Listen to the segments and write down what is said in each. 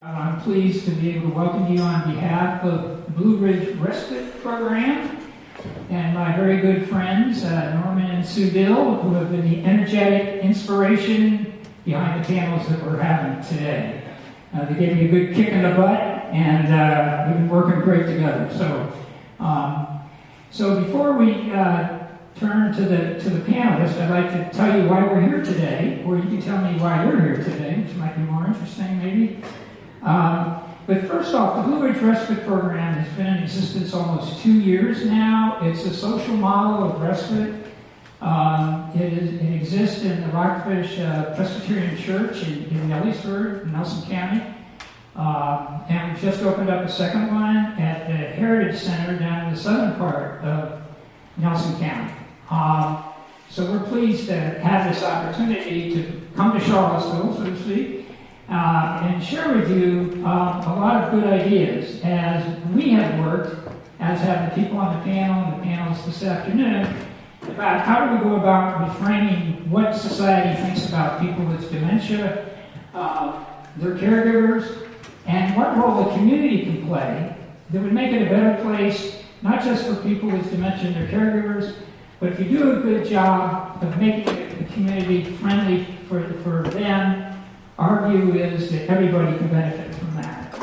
I'm pleased to be able to welcome you on behalf of the Blue Ridge Respite Program and my very good friends, Norman and Sue Dill, who have been the energetic inspiration behind the panels that we're having today. They gave me a good kick in the butt, and we've been working great together. So before we turn to the panelists, I'd like to tell you why we're here today, or you can tell me why you're here today, which might be more interesting maybe. But first off, the Blue Ridge Respite Program has been in existence almost 2 years now. It's a social model of respite. It exists in the Rockfish Presbyterian Church in Ellisburg, Nelson County. And we've just opened up a second one at the Heritage Center down in the southern part of Nelson County. So we're pleased to have this opportunity to come to Charlottesville, so to speak, and share with you a lot of good ideas as we have worked, as have the people on the panel and the panelists this afternoon, about how do we go about reframing what society thinks about people with dementia, their caregivers, and what role the community can play that would make it a better place, not just for people with dementia and their caregivers, but if you do a good job of making the community friendly for them. Our view is that everybody can benefit from that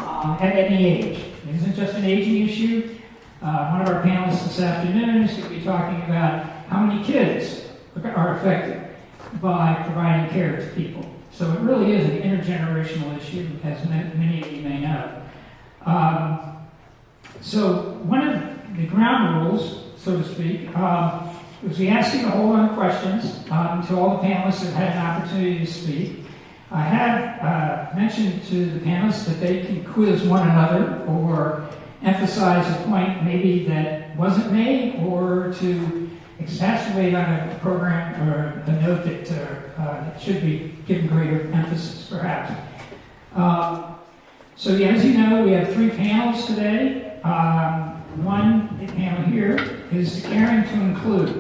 at any age. It isn't just an aging issue. One of our panelists this afternoon is going to be talking about how many kids are affected by providing care to people. So it really is an intergenerational issue, as many of you may know. So one of the ground rules, so to speak, was we asked you to hold on questions until all the panelists have had an opportunity to speak. I have mentioned to the panelists that they can quiz one another or emphasize a point maybe that wasn't made, or to exacerbate on a program or a note that should be given greater emphasis, perhaps. So yeah, as you know, we have 3 panels today. One panel here is caring to include.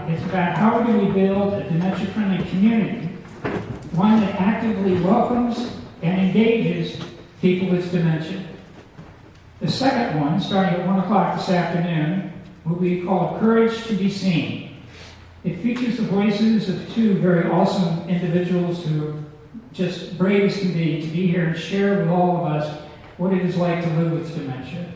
It's about how do we build a dementia-friendly community, one that actively welcomes and engages people with dementia. The second one, starting at 1 o'clock this afternoon, will be called Courage to be Seen. It features the voices of 2 very awesome individuals who are just brave as can be to be here and share with all of us what it is like to live with dementia.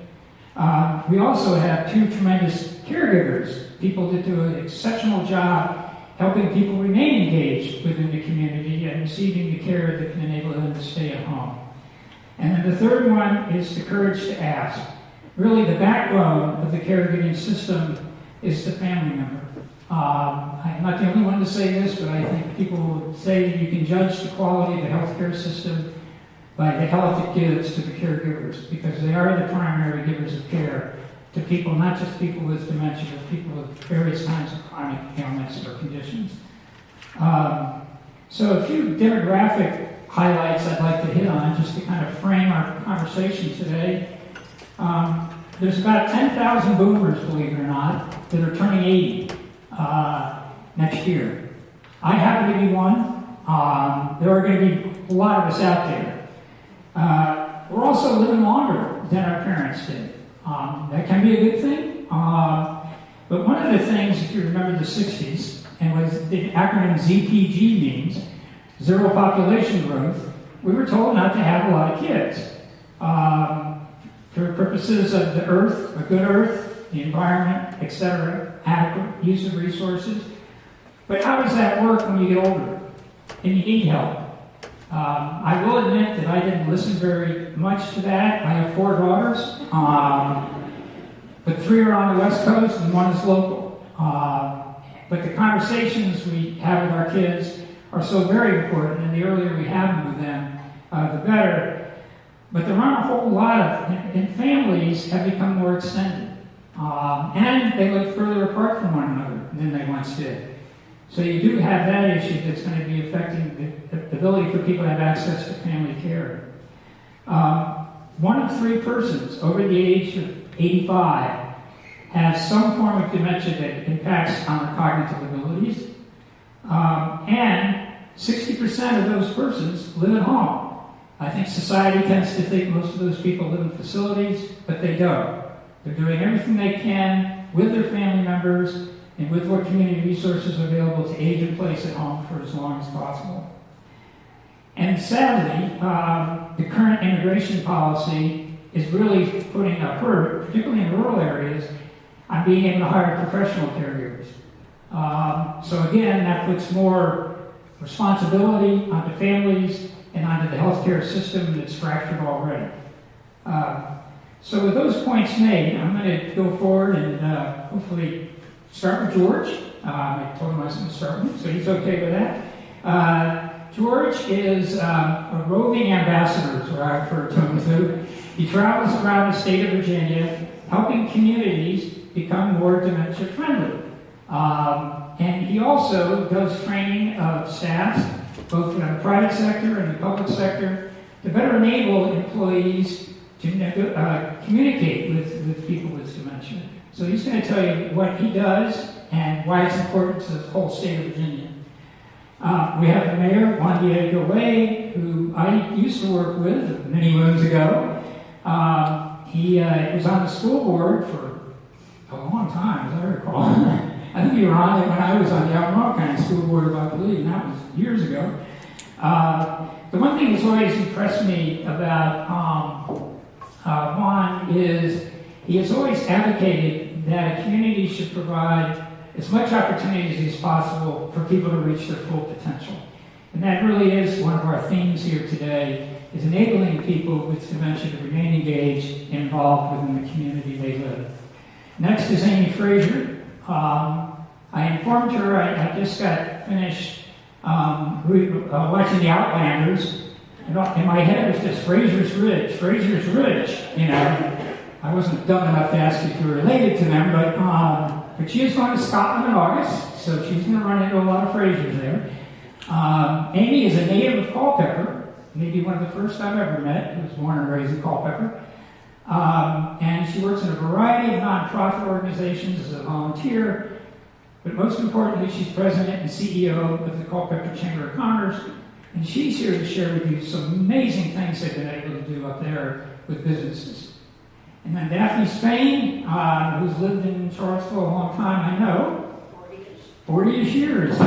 We also have 2 tremendous caregivers, people that do an exceptional job helping people remain engaged within the community and receiving the care that can enable them to stay at home. And then the third one is the courage to ask. Really, the backbone of the caregiving system is the family member. I'm not the only one to say this, but I think people will say that you can judge the quality of the healthcare system by the health it gives to the caregivers, because they are the primary givers of care to people, not just people with dementia, but people with various kinds of chronic ailments or conditions. So a few demographic highlights I'd like to hit on just to kind of frame our conversation today. There's about 10,000 boomers, believe it or not, that are turning 80 next year. I happen to be one. There are going to be a lot of us out there. We're also living longer than our parents did. That can be a good thing. But one of the things, if you remember the 60s, and what the acronym ZPG means, zero population growth, we were told not to have a lot of kids. For purposes of the earth, a good earth, the environment, etc., adequate use of resources. But how does that work when you get older and you need help? I will admit that I didn't listen very much to that. I have 4 daughters, but 3 are on the West Coast and 1 is local. But the conversations we have with our kids are so very important, and the earlier we have them with them, the better. But there aren't a whole lot of, and families have become more extended. And they live further apart from one another than they once did. So you do have that issue that's going to be affecting the ability for people to have access to family care. 1 of 3 persons over the age of 85 has some form of dementia that impacts on their cognitive abilities. And 60% of those persons live at home. I think society tends to think most of those people live in facilities, but they don't. They're doing everything they can with their family members and with what community resources are available to age in place at home for as long as possible. And sadly, the current immigration policy is really putting a hurt, particularly in rural areas, on being able to hire professional caregivers. So again, that puts more responsibility onto families and onto the healthcare system that's fractured already. So with those points made, I'm going to go forward and hopefully start with George. I told him I was going to start with him, so he's okay with that. George is a roving ambassador, is what I refer to him to. He travels around the state of Virginia, helping communities become more dementia-friendly. And he also does training of staff, both in the private sector and the public sector, to better enable employees to communicate with people with dementia. So he's going to tell you what he does and why it's important to the whole state of Virginia. We have the mayor, Juan Diego Way, who I used to work with many moons ago. He was on the school board for a long time, as I recall. I think you were on it when I was on the Albemarle County School Board, I believe, and that was years ago. The one thing that's always impressed me about Juan is he has always advocated that a community should provide as much opportunities as possible for people to reach their full potential. And that really is one of our themes here today, is enabling people with dementia to remain engaged and involved within the community they live. Next is Amy Frazier. I informed her I just got finished watching The Outlanders, and in my head it was just Frazier's Ridge, you know. I wasn't dumb enough to ask if you were related to them, but she is going to Scotland in August, so she's going to run into a lot of Fraziers there. Amy is a native of Culpeper, maybe one of the first I've ever met, who was born and raised in Culpeper. And she works in a variety of nonprofit organizations as a volunteer, but most importantly, she's president and CEO of the Culpeper Chamber of Commerce, and she's here to share with you some amazing things they've been able to do up there with businesses. And then Daphne Spain, who's lived in Charlottesville a long time, I know. 40-ish years.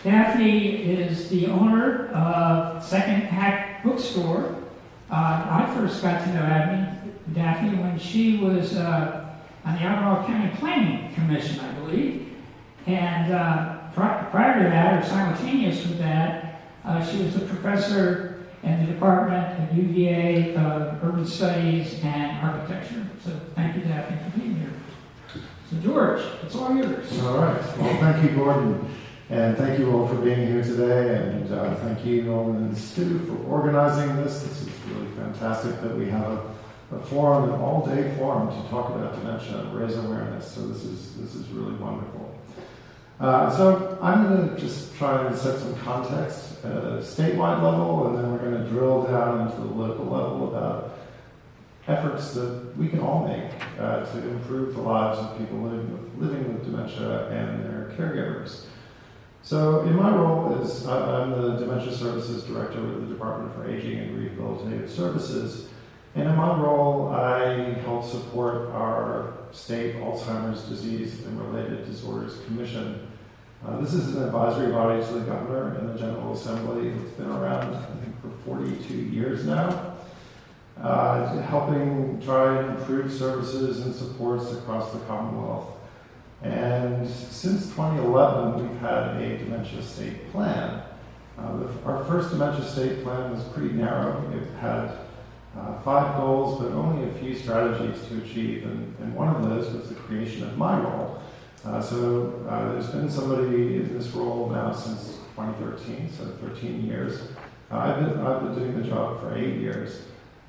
Daphne is the owner of Second Act Bookstore. I first got to know Daphne when she was on the Albemarle County Planning Commission, I believe. And prior to that, or simultaneous with that, she was a professor in the Department of UVA of Urban Studies and Architecture. So thank you, Daphne, for being here. So George, it's all yours. All right. Well, thank you, Gordon. And thank you all for being here today. And thank you, Norman and Stu, for organizing this. This is really fantastic that we have a forum, an all-day forum to talk about dementia and raise awareness. So this is really wonderful. So I'm going to just try and set some context at a statewide level, and then we're going to drill down into the local level about efforts that we can all make to improve the lives of people living with dementia and their caregivers. So in my role as I'm the Dementia Services Director with the Department for Aging and Rehabilitative Services, and in my role I help support our state Alzheimer's Disease and Related Disorders Commission. This is an advisory body to the governor and the General Assembly. It's been around, I think, for 42 years now, helping try and improve services and supports across the Commonwealth. And since 2011, we've had a dementia state plan. Our first dementia state plan was pretty narrow. It had 5 goals, but only a few strategies to achieve. And one of those was the creation of my role. So there's been somebody in this role now since 2013, so 13 years. I've been doing the job for 8 years.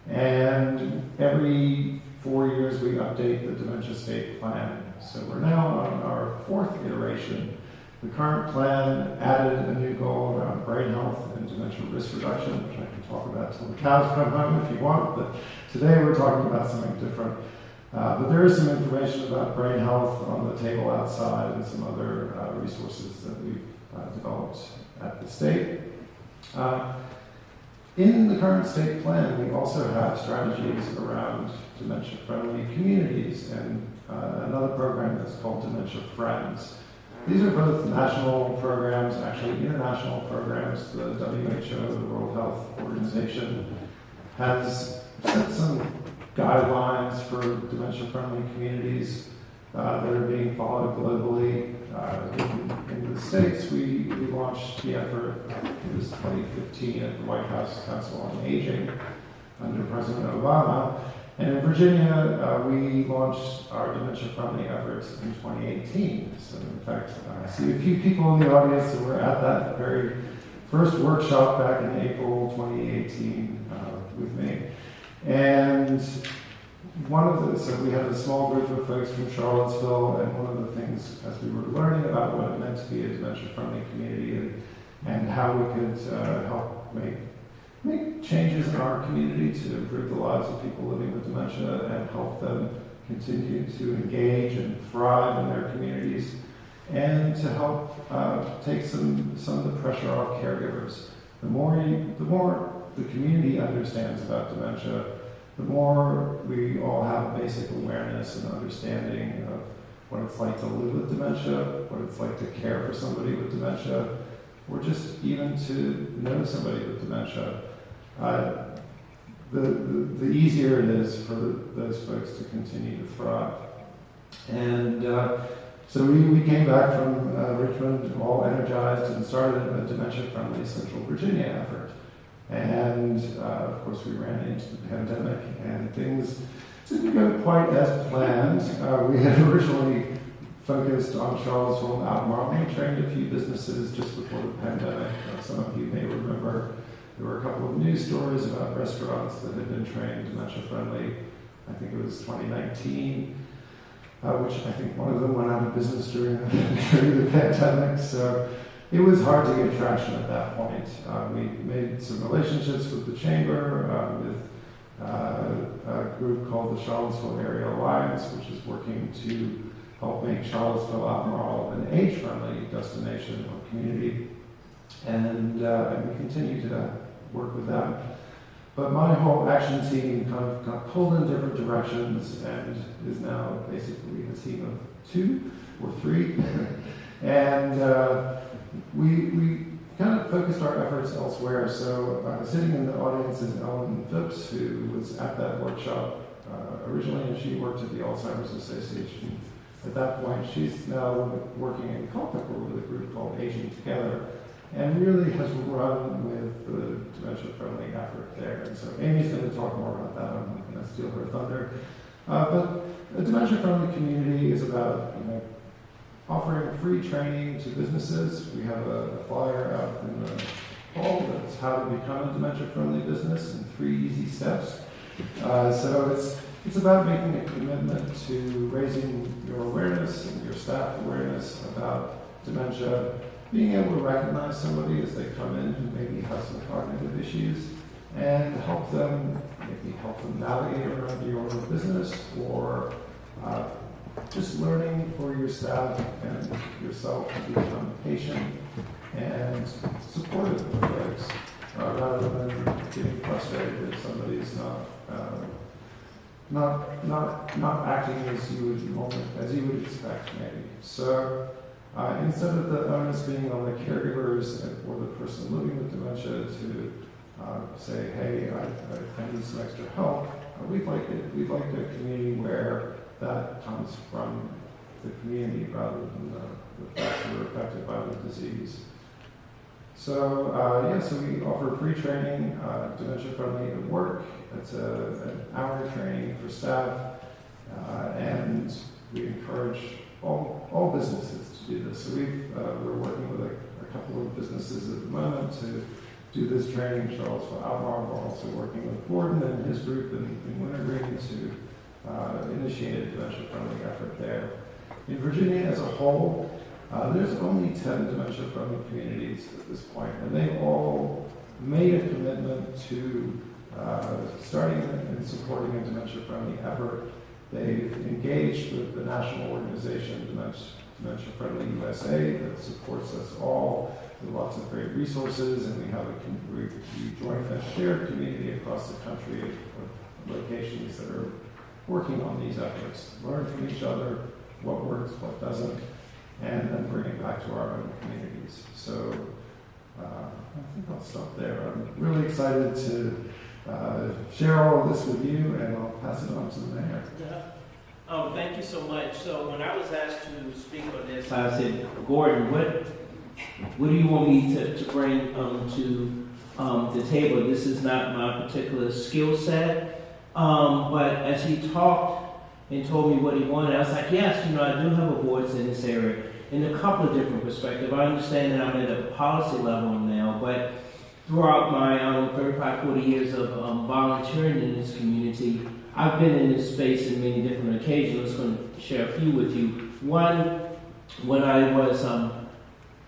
And every 4 years we update the dementia state plan. So we're now on our 4th iteration. The current plan added a new goal around brain health and dementia risk reduction, which I can talk about till the cows come home if you want, but today we're talking about something different. But there is some information about brain health on the table outside and some other resources that we've developed at the state. In the current state plan, we also have strategies around dementia-friendly communities and another program that's called Dementia Friends. These are both national programs, actually international programs. The WHO, the World Health Organization, has set some guidelines for dementia-friendly communities that are being followed globally. In the States, we launched the effort, it was 2015 at the White House Council on Aging under President Obama. And in Virginia, we launched our dementia-friendly efforts in 2018. So in fact, I see a few people in the audience that were at that very first workshop back in April 2018 with me. And so we had a small group of folks from Charlottesville, and one of the things as we were learning about what it meant to be a dementia-friendly community and how we could help make changes in our community to improve the lives of people living with dementia and help them continue to engage and thrive in their communities, and to help take some of the pressure off caregivers. The more the community understands about dementia, the more we all have basic awareness and understanding of what it's like to live with dementia, what it's like to care for somebody with dementia, or just even to know somebody with dementia. The easier it is for those folks to continue to thrive. And so we came back from Richmond all energized and started a dementia-friendly Central Virginia effort. And of course we ran into the pandemic and things didn't go quite as planned. We had originally focused on Charlottesville and Albemarle. We trained a few businesses just before the pandemic. Some of you may remember there were a couple of news stories about restaurants that had been trained dementia-friendly. I think it was 2019, which I think one of them went out of business during the pandemic. So it was hard to get traction at that point. We made some relationships with the chamber, with a group called the Charlottesville Area Alliance, which is working to help make Charlottesville Albemarle an age-friendly destination or community. And we continue to work with them. But my whole action team kind of got pulled in different directions and is now basically a team of 2 or 3. And we kind of focused our efforts elsewhere. So sitting in the audience is Ellen Phipps, who was at that workshop originally, and she worked at the Alzheimer's Association. At that point, she's now working in Culpeper with a group called Aging Together, and really has run with the dementia-friendly effort there. And so Amy's going to talk more about that. I'm not going to steal her thunder. But a dementia-friendly community is about offering free training to businesses. We have a flyer out in the hall that's how to become a dementia-friendly business in 3 easy steps. So it's about making a commitment to raising your awareness and your staff awareness about dementia, being able to recognize somebody as they come in who maybe has some cognitive issues, and help them navigate around your business, or just learning for your staff and yourself to become patient and supportive of folks, rather than getting frustrated if somebody's not acting as you would expect, maybe. So instead of the onus being on the caregivers or the person living with dementia to say, hey, I need some extra help, we'd like a community where that comes from the community rather than the folks who are affected by the disease. So so we offer free training, dementia-friendly at work. It's an hour training for staff, and we encourage all businesses to do this. So we're working with a couple of businesses at the moment to do this training. Charlottesville Albemarle, we're also working with Gordon and his group in Wintergreen to initiate a dementia-friendly effort there. In Virginia as a whole, there's only 10 dementia-friendly communities at this point, and they've all made a commitment to starting and supporting a dementia-friendly effort. They've engaged with the national organization, Dementia Friendly USA, that supports us all. lots of great resources, and we have a shared community across the country of locations that are working on these efforts. Learn from each other what works, what doesn't, and then bring it back to our own communities. So I think I'll stop there. I'm really excited to share all of this with you, and I'll pass it on to the mayor. Yeah. Thank you so much. So when I was asked to speak on this, I said, Gordon, what do you want me to bring to the table? This is not my particular skill set. But as he talked and told me what he wanted, I was like, yes, I do have a voice in this area in a couple of different perspectives. I understand that I'm at a policy level now, but throughout my 35, 40 years of volunteering in this community, I've been in this space in many different occasions. I'm going to share a few with you. One, when I was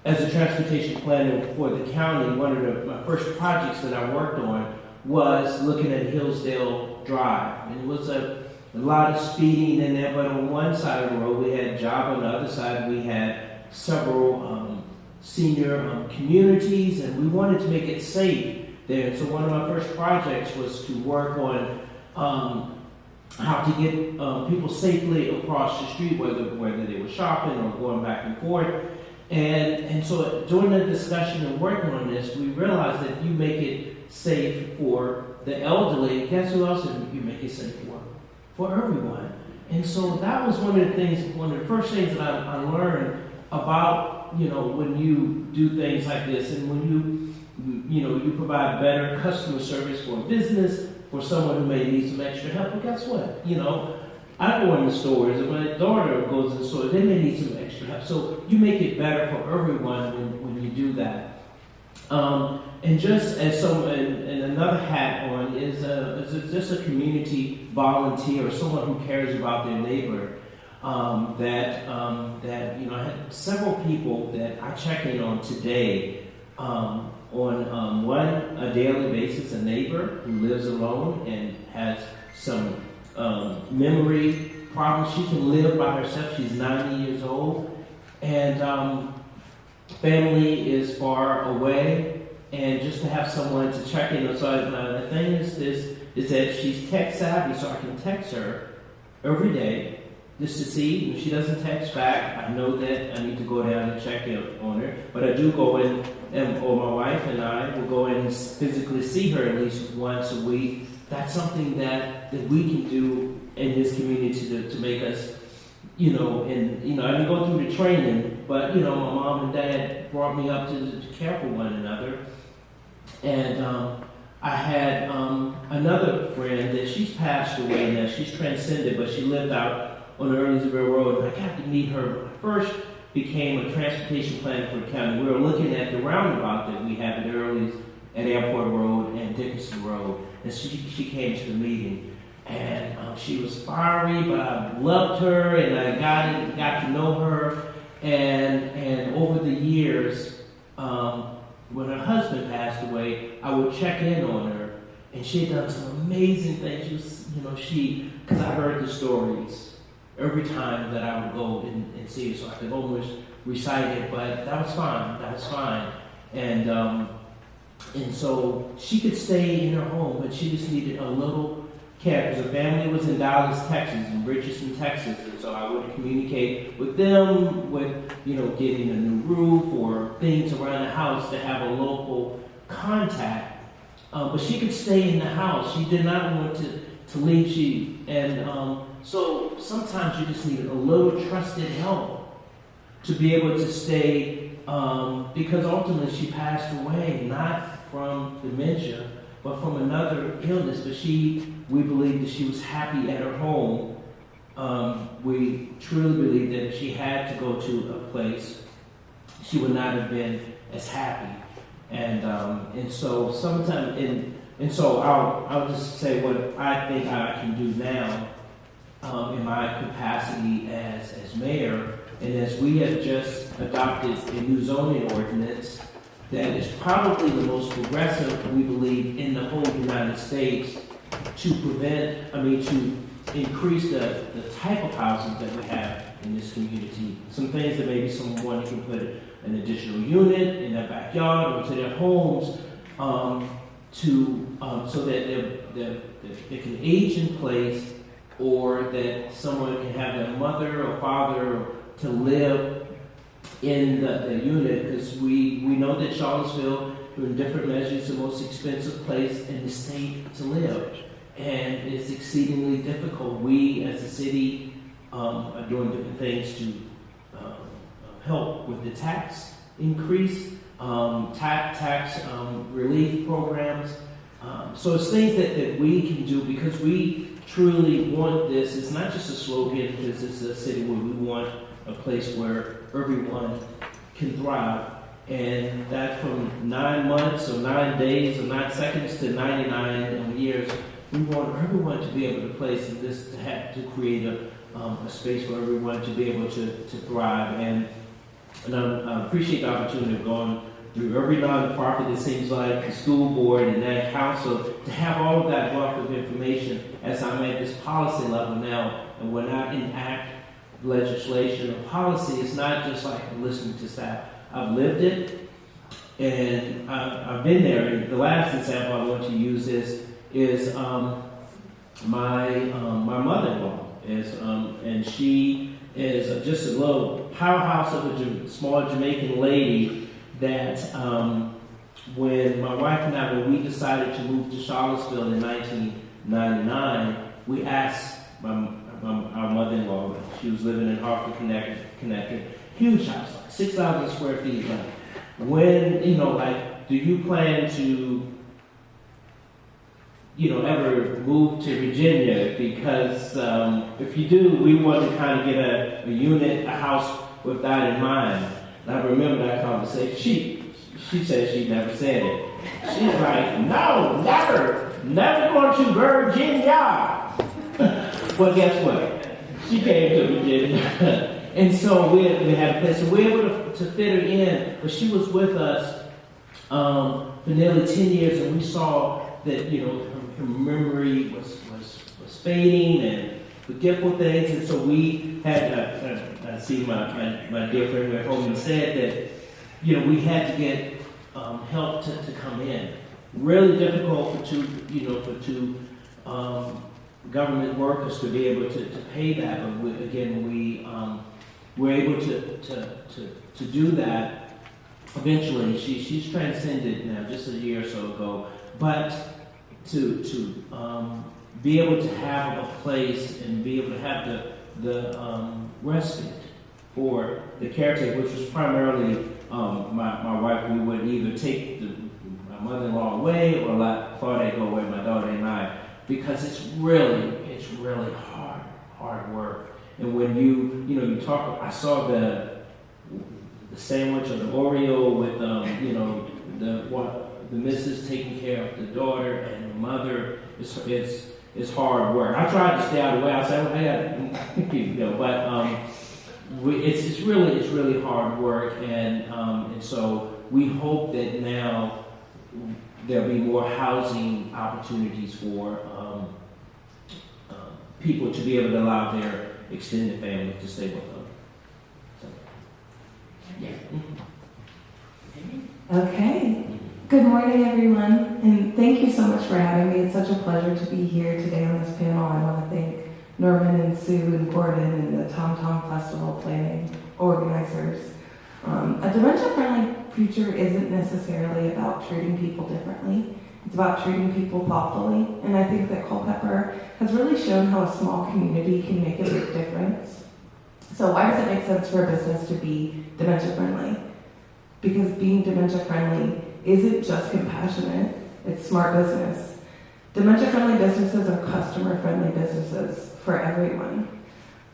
as a transportation planner for the county, one of my first projects that I worked on was looking at Hillsdale Drive. And it was a lot of speeding in there, but on one side of the road we had job, on the other side we had several senior communities, and we wanted to make it safe there. So one of my first projects was to work on how to get people safely across the street, whether they were shopping or going back and forth. And so during the discussion and working on this, we realized that if you make it safe for the elderly, guess who else you make it safe for? For everyone. And so that was one of the first things that I learned about, when you do things like this, and when you provide better customer service for a business, for someone who may need some extra help. But guess what? I go in the stores, and my daughter goes in the stores, they may need some extra help. So you make it better for everyone when you do that. And just as and another hat on is just a community volunteer, someone who cares about their neighbor. I had several people that I check in on today on a daily basis, a neighbor who lives alone and has some memory problems. She can live by herself. She's 90 years old, and family is far away, and just to have someone to check in on. So the thing is that she's tech savvy, so I can text her every day just to see. If she doesn't text back, I know that I need to go down and check in on her. But I do go in, or my wife and I will go in and physically see her at least once a week. That's something that we can do in this community to make us, I didn't go through the training, but, my mom and dad brought me up to care for one another. And I had another friend that she's passed away now. She's transcended, but she lived out on Earlysville Road, and I got to meet her when I first became a transportation planner for the county. We were looking at the roundabout that we have at Earlys, at Airport Road and Dickinson Road, and she came to the meeting, and she was fiery, but I loved her, and I got to know her, and over the years, when her husband passed away, I would check in on her, and she had done some amazing things. Because I heard the stories every time that I would go and see her, so I could almost recite it, but that was fine. And so she could stay in her home, but she just needed a little care, because her family was in Dallas, Texas, in Richardson, Texas, and so I would communicate with them with, getting a new roof or things around the house to have a local contact. But she could stay in the house. She did not want to leave. So sometimes you just need a little trusted help to be able to stay, because ultimately she passed away, not from dementia, but from another illness. But we believe that she was happy at her home. We truly believe that if she had to go to a place, she would not have been as happy. And so sometimes, and so I'll just say what I think I can do now in my capacity as mayor, and as we have just adopted a new zoning ordinance that is probably the most progressive, we believe, in the whole United States to increase the type of housing that we have in this community. Some things that maybe someone can put an additional unit in their backyard or to their homes, so that they can age in place, or that someone can have their mother or father to live in the unit, because we know that Charlottesville, in different measures, is the most expensive place in the state to live, and it's exceedingly difficult. We, as a city, are doing different things to help with the tax increase, tax relief programs. So it's things that we can do, because we truly want this. It's not just a slogan, because it's a city where we want a place where everyone can thrive. And that from 9 months or 9 days or 9 seconds to 99 years, we want everyone to be able to place in this, to create a space for everyone to be able to thrive. And I appreciate the opportunity of going through every nonprofit, it seems like, the school board and that council, to have all of that wealth of information as I'm at this policy level now. And when I enact legislation or policy, it's not just like listening to staff. I've lived it, and I've been there. And the last example I want to use is my mother-in-law and she is just a little powerhouse of a small Jamaican lady that when my wife and I, when we decided to move to Charlottesville in 1999, we asked our mother-in-law. She was living in Hartford, Connecticut. Huge house, like 6,000 square feet. Like, when, do you plan to, ever move to Virginia? Because if you do, we want to kind of get a unit, a house with that in mind. And I remember that conversation. She said she never said it. She's like, no, never going to Virginia. Well, guess what? She came to Virginia. And so we had a place, so we were able to fit her in. But she was with us for nearly 10 years, and we saw that, her memory was fading and forgetful things. And so we had, I see my dear friend at home said that, we had to get help to come in. Really difficult for two government workers to be able to pay that. But we were able to do that. Eventually, she's transcended now, just a year or so ago. But to be able to have a place and be able to have the respite for the caretaker, which was primarily my wife. We would either take my mother-in-law away or let Claudette go away, my daughter and I, because it's really hard work. And when you talk, I saw the sandwich or the Oreo with the missus taking care of the daughter and the mother. It's hard work. I tried to stay out of the way. I said, but it's really hard work, and so we hope that now there'll be more housing opportunities for people to be able to allow their extended family to stay with them. So, yeah. Okay. Good morning, everyone, and thank you so much for having me. It's such a pleasure to be here today on this panel. I want to thank Norman and Sue and Gordon and the Tom Tom Festival planning organizers. A dementia-friendly future isn't necessarily about treating people differently. It's about treating people thoughtfully, and I think that Culpeper has really shown how a small community can make a big difference. So why does it make sense for a business to be dementia-friendly? Because being dementia-friendly isn't just compassionate, it's smart business. Dementia-friendly businesses are customer-friendly businesses for everyone.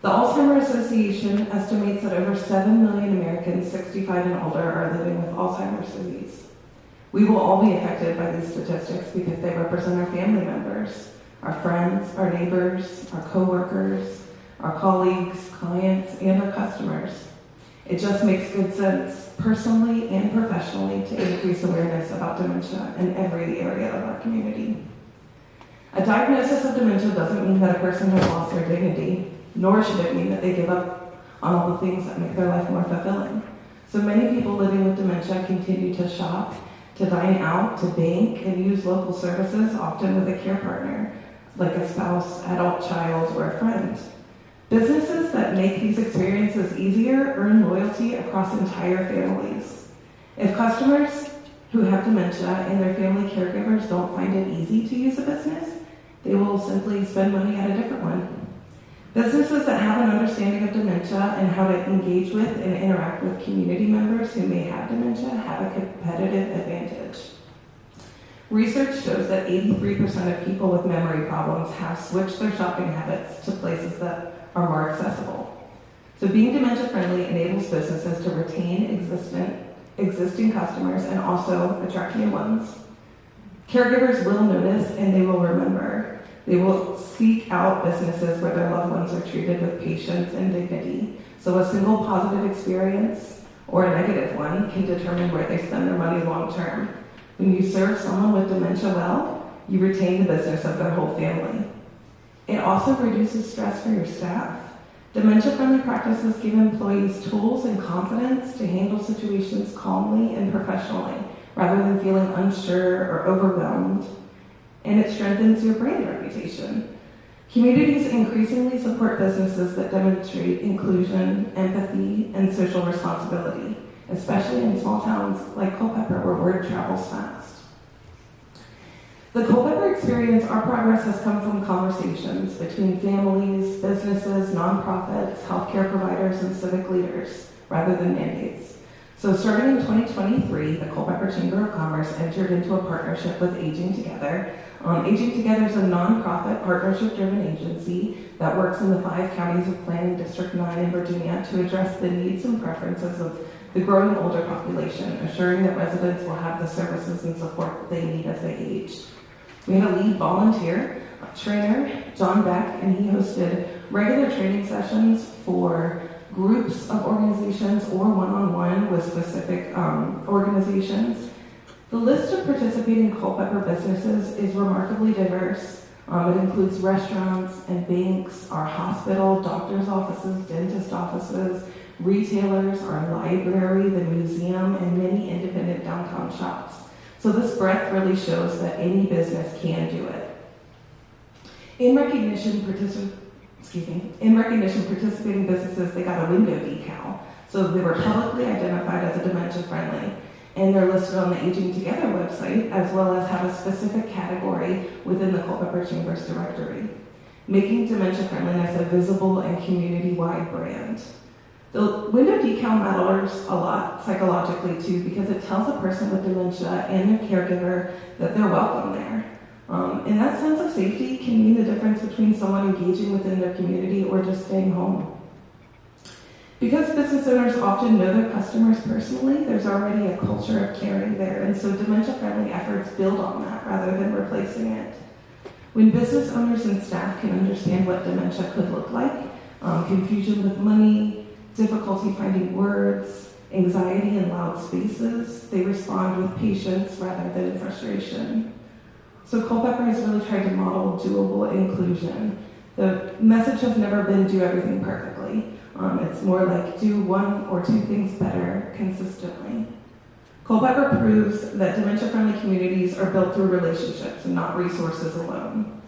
The Alzheimer's Association estimates that over 7 million Americans 65 and older are living with Alzheimer's disease. We will all be affected by these statistics because they represent our family members, our friends, our neighbors, our coworkers, our colleagues, clients, and our customers. It just makes good sense, personally and professionally, to increase awareness about dementia in every area of our community. A diagnosis of dementia doesn't mean that a person has lost their dignity, nor should it mean that they give up on all the things that make their life more fulfilling. So many people living with dementia continue to shop, to dine out, to bank, and use local services, often with a care partner, like a spouse, adult child, or a friend. Businesses that make these experiences easier earn loyalty across entire families. If customers who have dementia and their family caregivers don't find it easy to use a business, they will simply spend money at a different one. Businesses that have an understanding of dementia and how to engage with and interact with community members who may have dementia have a competitive advantage. Research shows that 83% of people with memory problems have switched their shopping habits to places that are more accessible. So being dementia friendly enables businesses to retain existing customers and also attract new ones. Caregivers will notice and they will remember. They will seek out businesses where their loved ones are treated with patience and dignity. So a single positive experience or a negative one can determine where they spend their money long term. When you serve someone with dementia well, you retain the business of their whole family. It also reduces stress for your staff. Dementia-friendly practices give employees tools and confidence to handle situations calmly and professionally, rather than feeling unsure or overwhelmed. And it strengthens your brand reputation. Communities increasingly support businesses that demonstrate inclusion, empathy, and social responsibility, especially in small towns like Culpeper, where word travels fast. The Culpeper experience, our progress has come from conversations between families, businesses, nonprofits, healthcare providers, and civic leaders, rather than mandates. So starting in 2023, the Culpeper Chamber of Commerce entered into a partnership with Aging Together. Aging Together is a nonprofit partnership-driven agency that works in the 5 counties of Planning District 9 in Virginia to address the needs and preferences of the growing older population, assuring that residents will have the services and support that they need as they age. We had a lead volunteer, trainer, John Beck, and he hosted regular training sessions for groups of organizations or one-on-one with specific organizations. The list of participating Culpeper businesses is remarkably diverse. It includes restaurants and banks, our hospital, doctor's offices, dentist offices, retailers, our library, the museum, and many independent downtown shops. So this breadth really shows that any business can do it. In recognition, participating businesses, they got a window decal. So they were publicly identified as a dementia friendly. And they're listed on the Aging Together website, as well as have a specific category within the Culpeper Chamber's directory, making dementia friendliness a visible and community-wide brand. The window decal matters a lot psychologically too, because it tells a person with dementia and their caregiver that they're welcome there. And that sense of safety can mean the difference between someone engaging within their community or just staying home. Because business owners often know their customers personally, there's already a culture of caring there, and so dementia-friendly efforts build on that rather than replacing it. When business owners and staff can understand what dementia could look like, confusion with money, difficulty finding words, anxiety in loud spaces, they respond with patience rather than frustration. So Culpeper has really tried to model doable inclusion. The message has never been do everything perfectly. It's more like do 1 or 2 things better consistently. Culpeper proves that dementia-friendly communities are built through relationships and not resources alone.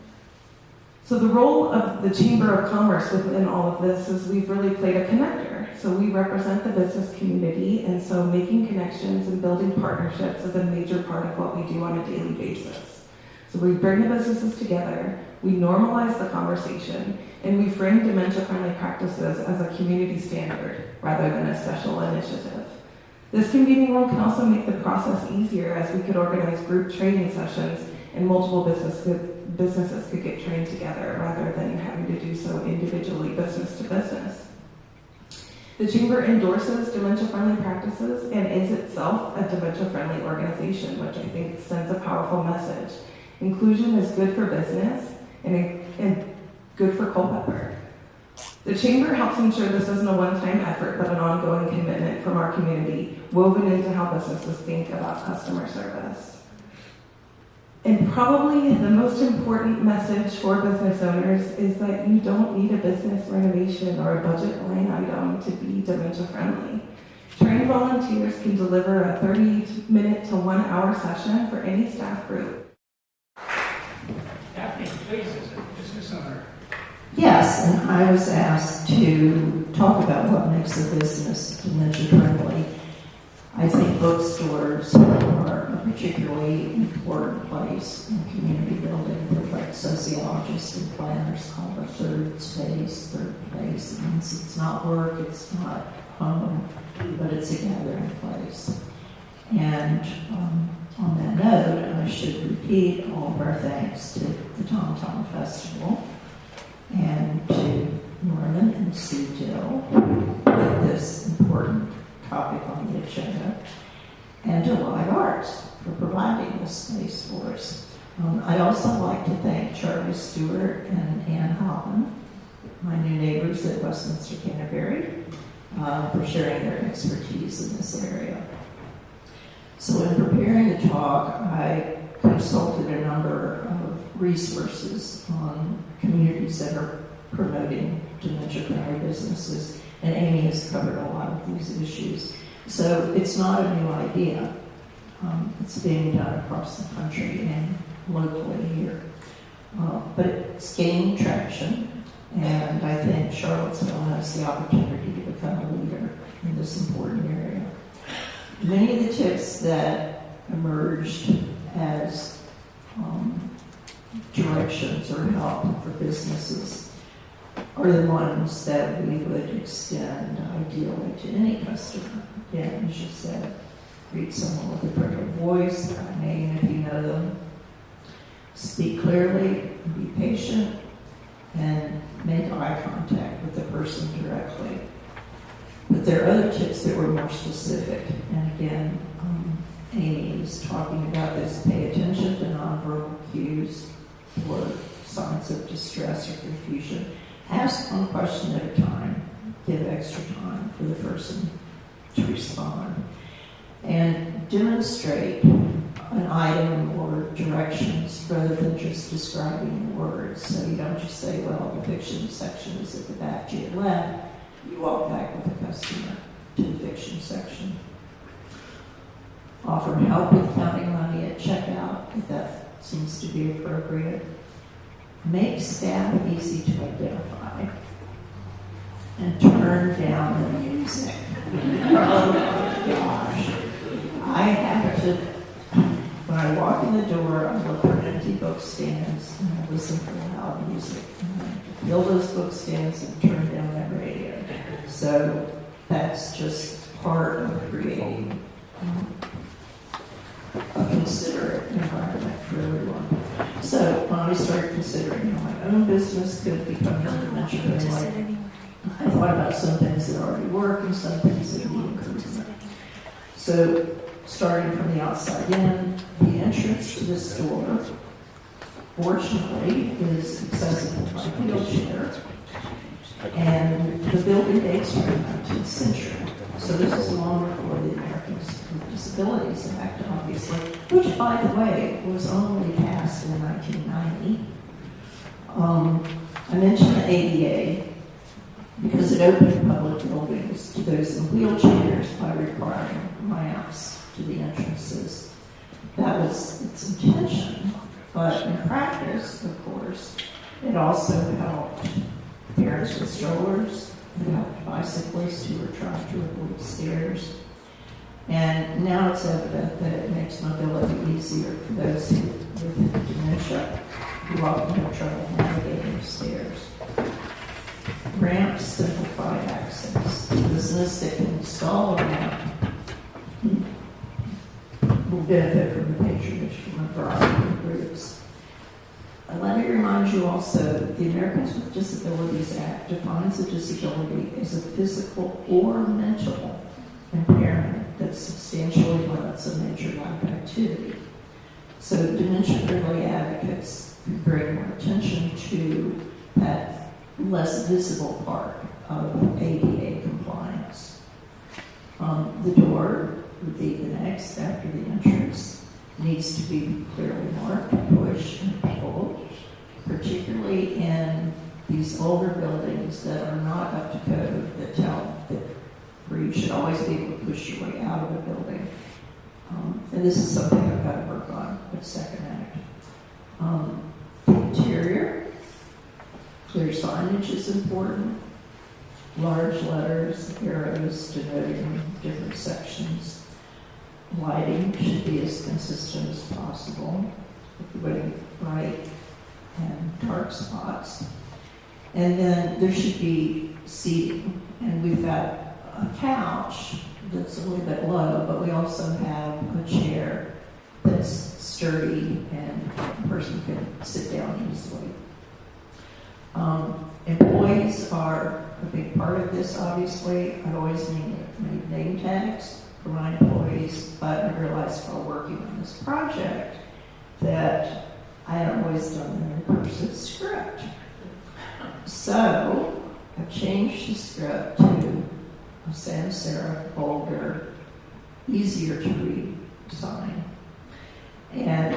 So the role of the Chamber of Commerce within all of this is we've really played a connector. So we represent the business community, and so making connections and building partnerships is a major part of what we do on a daily basis. So we bring the businesses together, we normalize the conversation, and we frame dementia-friendly practices as a community standard rather than a special initiative. This convening role can also make the process easier, as we could organize group training sessions and multiple businesses could get trained together rather than having to do so individually, business to business. The Chamber endorses dementia-friendly practices and is itself a dementia-friendly organization, which I think sends a powerful message. Inclusion is good for business and good for Culpeper. The Chamber helps ensure this isn't a one-time effort, but an ongoing commitment from our community, woven into how businesses think about customer service. And probably the most important message for business owners is that you don't need a business renovation or a budget line item to be dementia friendly. Trained volunteers can deliver a 30-minute to 1 hour session for any staff group. Daphne, please, as a business owner. Yes, and I was asked to talk about what makes a business dementia friendly. I think bookstores are a particularly important place in community building. They're like sociologists and planners call it a third space, third place. It means it's not work, it's not home, but it's a gathering place. And on that note, I should repeat all of our thanks to the Tom Tom Festival and to Norman and Sue Dill with this important topic on the agenda, and to Live Arts for providing this space for us. I'd also like to thank Charlie Stewart and Ann Holland, my new neighbors at Westminster Canterbury, for sharing their expertise in this area. So in preparing the talk, I consulted a number of resources on communities that are promoting dementia-friendly businesses, and Amy has covered a lot of these issues. So it's not a new idea. It's being done across the country and locally here. But it's gaining traction, and I think Charlottesville has the opportunity to become a leader in this important area. Many of the tips that emerged as directions or help for businesses are the ones that we would extend ideally to any customer. Again, as you said, greet someone with a friendly voice, by name if you know them. Speak clearly, be patient, and make eye contact with the person directly. But there are other tips that were more specific, and again, Amy is talking about this. Pay attention to nonverbal cues or signs of distress or confusion. Ask one question at a time. Give extra time for the person to respond. And demonstrate an item or directions rather than just describing the words. So you don't just say, well, the fiction section is at the back to your left. You walk back with the customer to the fiction section. Offer help with counting money at checkout if that seems to be appropriate. Make staff easy to identify. And turn down the music. Oh my gosh. I have to, when I walk in the door, I look for empty book stands and I listen for loud music. And I fill those book stands and turn down that radio. So that's just part of creating a considerate environment for everyone. So when I started considering how my own business could become dementia friendly, I thought about some things that already work and some things that need improvement. So starting from the outside in, the entrance to the store, fortunately, is accessible by wheelchair. And the building dates from the 19th century. So this is long before the Americans with Disabilities Act, obviously, which, by the way, was only passed in 1990. I mentioned the ADA because it opened public buildings to those in wheelchairs by requiring ramps to the entrances. That was its intention, but in practice, of course, it also helped parents with strollers, it helped bicyclists who were trying to avoid stairs. And now it's evident that it makes mobility easier for those with dementia who often have trouble navigating stairs. Ramps simplify access. A business that can install a ramp will benefit from the patronage from a variety of groups. And let me remind you also that the Americans with Disabilities Act defines a disability as a physical or mental impairment that substantially limits a major life activity. So dementia-friendly advocates bring more attention to that less visible part of ADA compliance. The door would be the next after the entrance. Needs to be clearly marked, push, and pull, particularly in these older buildings that are not up to code, that where you should always be able to push your way out of a building. And this is something I've got to work on with second act. The interior, clear signage is important. Large letters, arrows denoting different sections. Lighting should be as consistent as possible, avoiding bright and dark spots. And then there should be seating. And we've got a couch that's a little bit low, but we also have a chair that's sturdy and a person can sit down easily. Employees are a big part of this, obviously. I've always made name tags for my employees, but I realized while working on this project that I hadn't always done them in cursive script. So I've changed the script to a sans serif, bolder, easier to read sign. And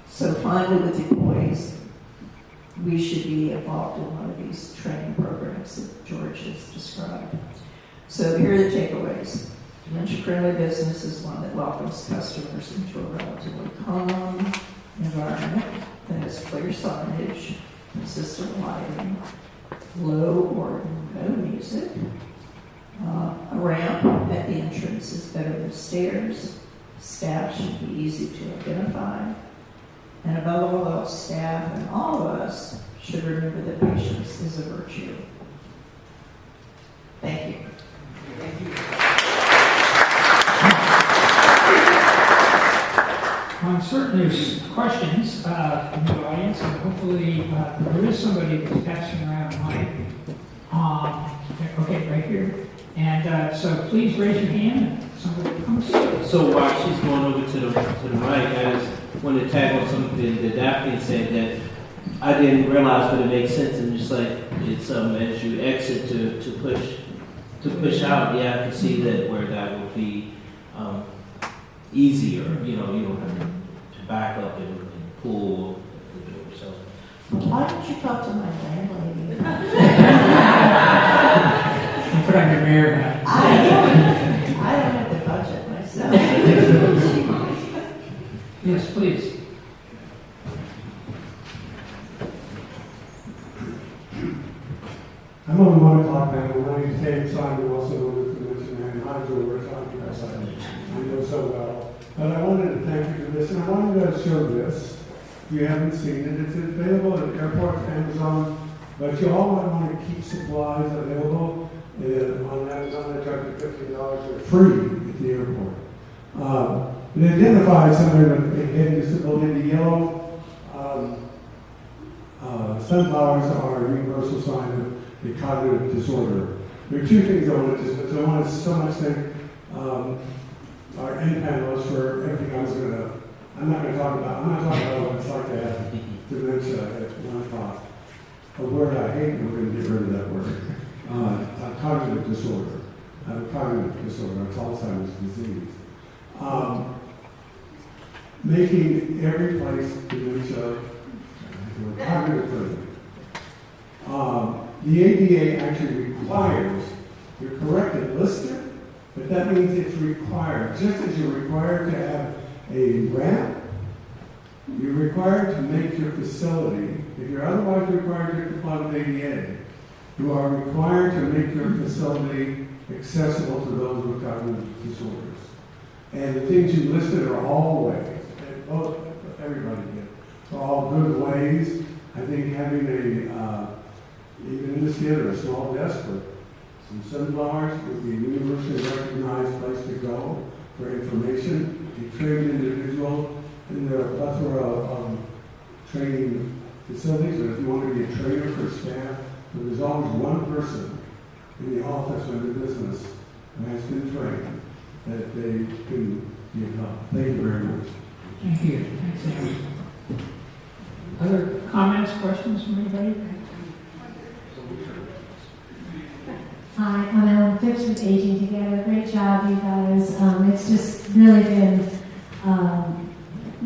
so finally with employees, we should be involved in one of these training programs that George has described. So here are the takeaways. Dementia-friendly business is one that welcomes customers into a relatively calm environment that has clear signage, consistent lighting, low or no music. A ramp at the entrance is better than stairs. Staff should be easy to identify. And above all else, staff and all of us should remember that patience is a virtue. Thank you. I'm certain there's questions from the audience, and hopefully there is somebody that's passing around a mic. Okay, right here. And so please raise your hand and somebody comes. So while she's going over to the mic, I just want to tag on something that Daphne said that I didn't realize, but it makes sense. And just like it's as you exit to push out, yeah, I can see that where that would be easier. You don't have to back up and pull the door. So Why don't you talk to my landlady? And put on your mirror hat. I don't have the budget myself. Yes, please. I'm on the 1 o'clock panel. My name is David Simon, also known as the Dementia Man. I enjoy working on you guys. I know so well. But I wanted to thank you for this, and I wanted to show this. If you haven't seen it, it's available at airports, Amazon, but you all might want to keep supplies available. On Amazon, they charge you $15. They're free at the airport. It identifies somebody with a head disability. The yellow sunflowers are a universal sign of a cognitive disorder. There are two things I want to discuss. I want to so much thank our end panelists for everything I'm not talking about what it's like to have dementia at 1 o'clock. A word I hate, we're going to get rid of that word. A cognitive disorder. A cognitive disorder. It's Alzheimer's disease. Making every place dementia cognitive friendly. The ADA actually requires, you're correct, it lists it, but that means it's required. Just as you're required to have a ramp, you're required to make your facility, if you're otherwise required to comply with ADA, you are required to make your facility accessible to those with cognitive disorders. And the things you listed are all ways, and both, everybody did, are all good ways. I think having even in this theater, a small desk with some sunflowers would be a universally recognized place to go for information. A trained individual, and there are a plethora of training facilities, but if you want to be a trainer for staff, there's always one person in the office or the business who has been trained that they can give help. Thank you very much. Thank you. Thanks, Aaron. Other comments, questions from anybody? Hi, I'm Ellen Phipps with Aging Together. Great job, you guys. It's just really been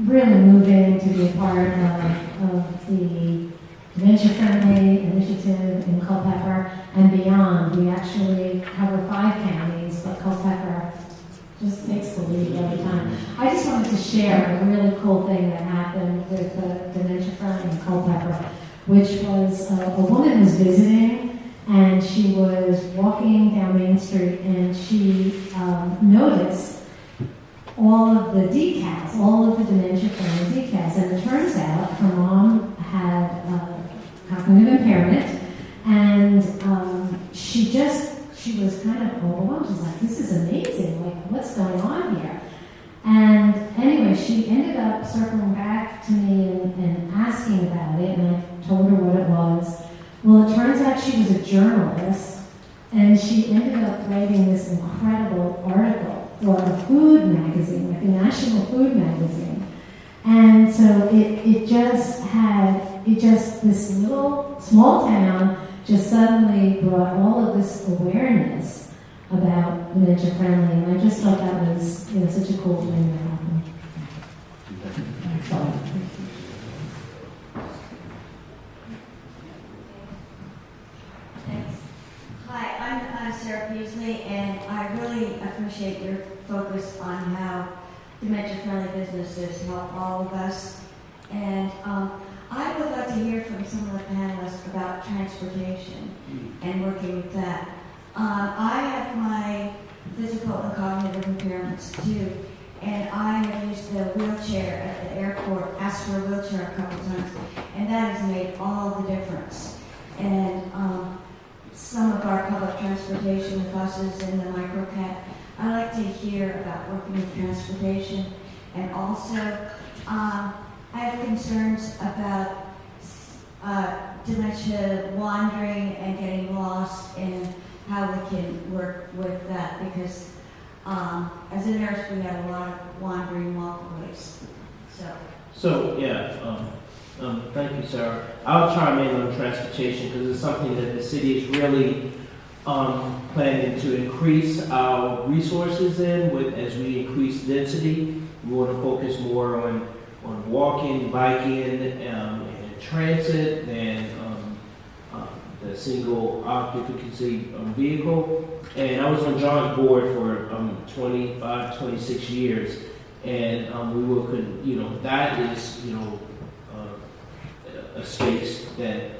really moving to be a part of the dementia-friendly initiative in Culpeper and beyond. We actually cover 5 counties. to share a really cool thing that happened with Dementia Friendly in Culpeper, which was a woman was visiting, and she was walking down Main Street, and she noticed all of the decals, all of the Dementia Friendly decals, and it turns out her mom had cognitive impairment, and she was kind of overwhelmed. She's like, this is amazing, like, what's going on here? And anyway, she ended up circling back to me and asking about it, and I told her what it was. Well, it turns out she was a journalist, and she ended up writing this incredible article for a food magazine, like a national food magazine. And so this little small town just suddenly brought all of this awareness about dementia friendly, and I just thought that was, such a cool thing that happened. Thanks. Hi, I'm Sarah Beasley, and I really appreciate your focus on how dementia-friendly businesses help all of us. And I would like to hear from some of the panelists about transportation and working with that. I have my physical and cognitive impairments too, and I have used the wheelchair at the airport, asked for a wheelchair a couple times, and that has made all the difference. And some of our public transportation, the buses and the microcab, I like to hear about working with transportation. And also, I have concerns about dementia wandering and getting lost, and how we can work with that, because as a nurse we have a lot of wandering walkways. Thank you, Sarah. I'll chime in on transportation because it's something that the city is really planning to increase our resources in as we increase density. We want to focus more on walking, biking, and transit than the single occupancy vehicle. And I was on John's board for 26 years, and we will, that is, a space that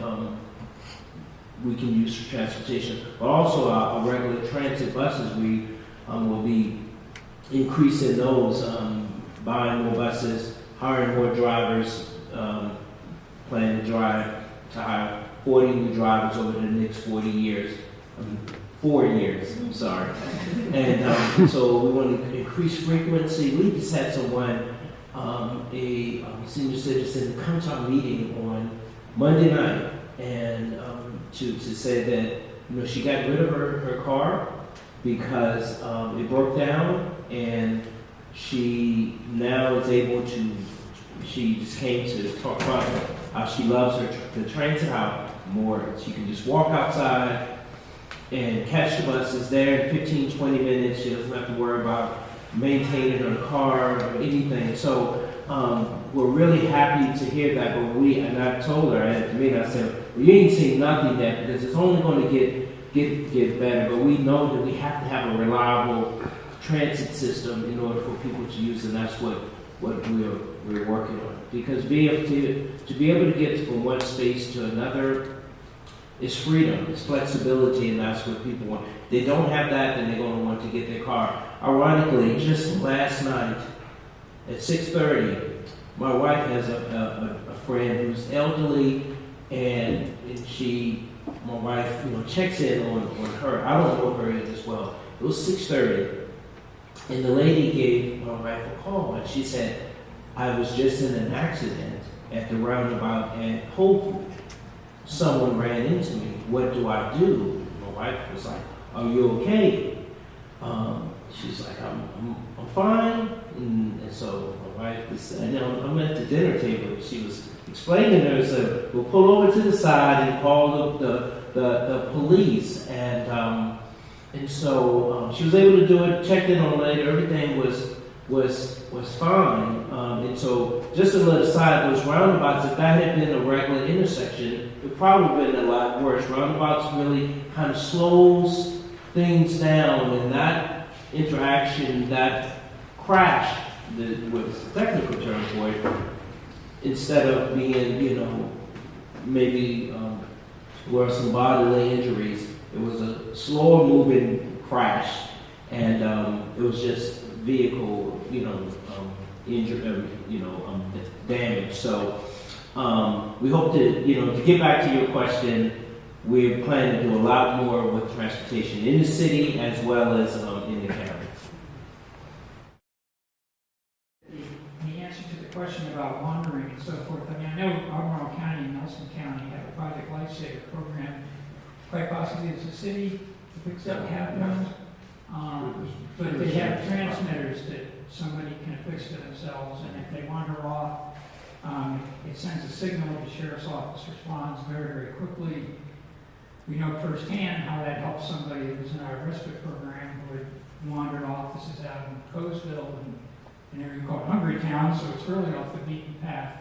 we can use for transportation. But also our regular transit buses, we will be increasing those, buying more buses, hiring more drivers, planning to hire 40 new drivers over the next 4 years. I'm sorry. And so we want to increase frequency. We just had someone, a senior citizen, come to our meeting on Monday night and to say that she got rid of her car because it broke down, and she now is able to. She just came to talk about how she loves the transit, how more she can just walk outside and catch the buses there in 15, 20 minutes. She doesn't have to worry about maintaining her car or anything. So we're really happy to hear that. But and I told her, I said, well, you ain't seen nothing yet, because it's only going to get better. But we know that we have to have a reliable transit system in order for people to use, and that's what we're working on. Because to be able to get from one space to another is freedom, it's flexibility, and that's what people want. If they don't have that, then they're going to want to get their car. Ironically, just last night at 6:30, my wife has a friend who's elderly, and my wife, checks in on her. I don't know her as well. It was 6:30, and the lady gave my wife a call, and she said, I was just in an accident at the roundabout at Whole Foods. Someone ran into me. What do I do? My wife was like, are you okay? She's like, I'm fine. And so my wife was, I'm at the dinner table. She was explaining to her, so we'll pull over to the side and call the police. And so she was able to do it, checked in on later, everything was fine. And so just a little aside, those roundabouts, if that had been a regular intersection, it probably been a lot worse. Roundabouts really kind of slows things down, and that interaction, that crash what's the technical term for it, instead of being, maybe were some bodily injuries. It was a slower moving crash, and it was just vehicle, injury, damage. So we hope to get back to your question. We're planning to do a lot more with transportation in the city as well as in the county. The answer to the question about wandering and so forth, I know Albemarle County and Nelson County have a Project Lifesaver program. Quite possibly it's a city that picks up have one. But they have transmitters that somebody can affix to themselves, and if they wander off, it sends a signal. The sheriff's office responds very, very quickly. We know firsthand how that helps somebody who was in our respite program who had wandered off. This is out in Colesville, an area called Hungry Town, so it's really off the beaten path.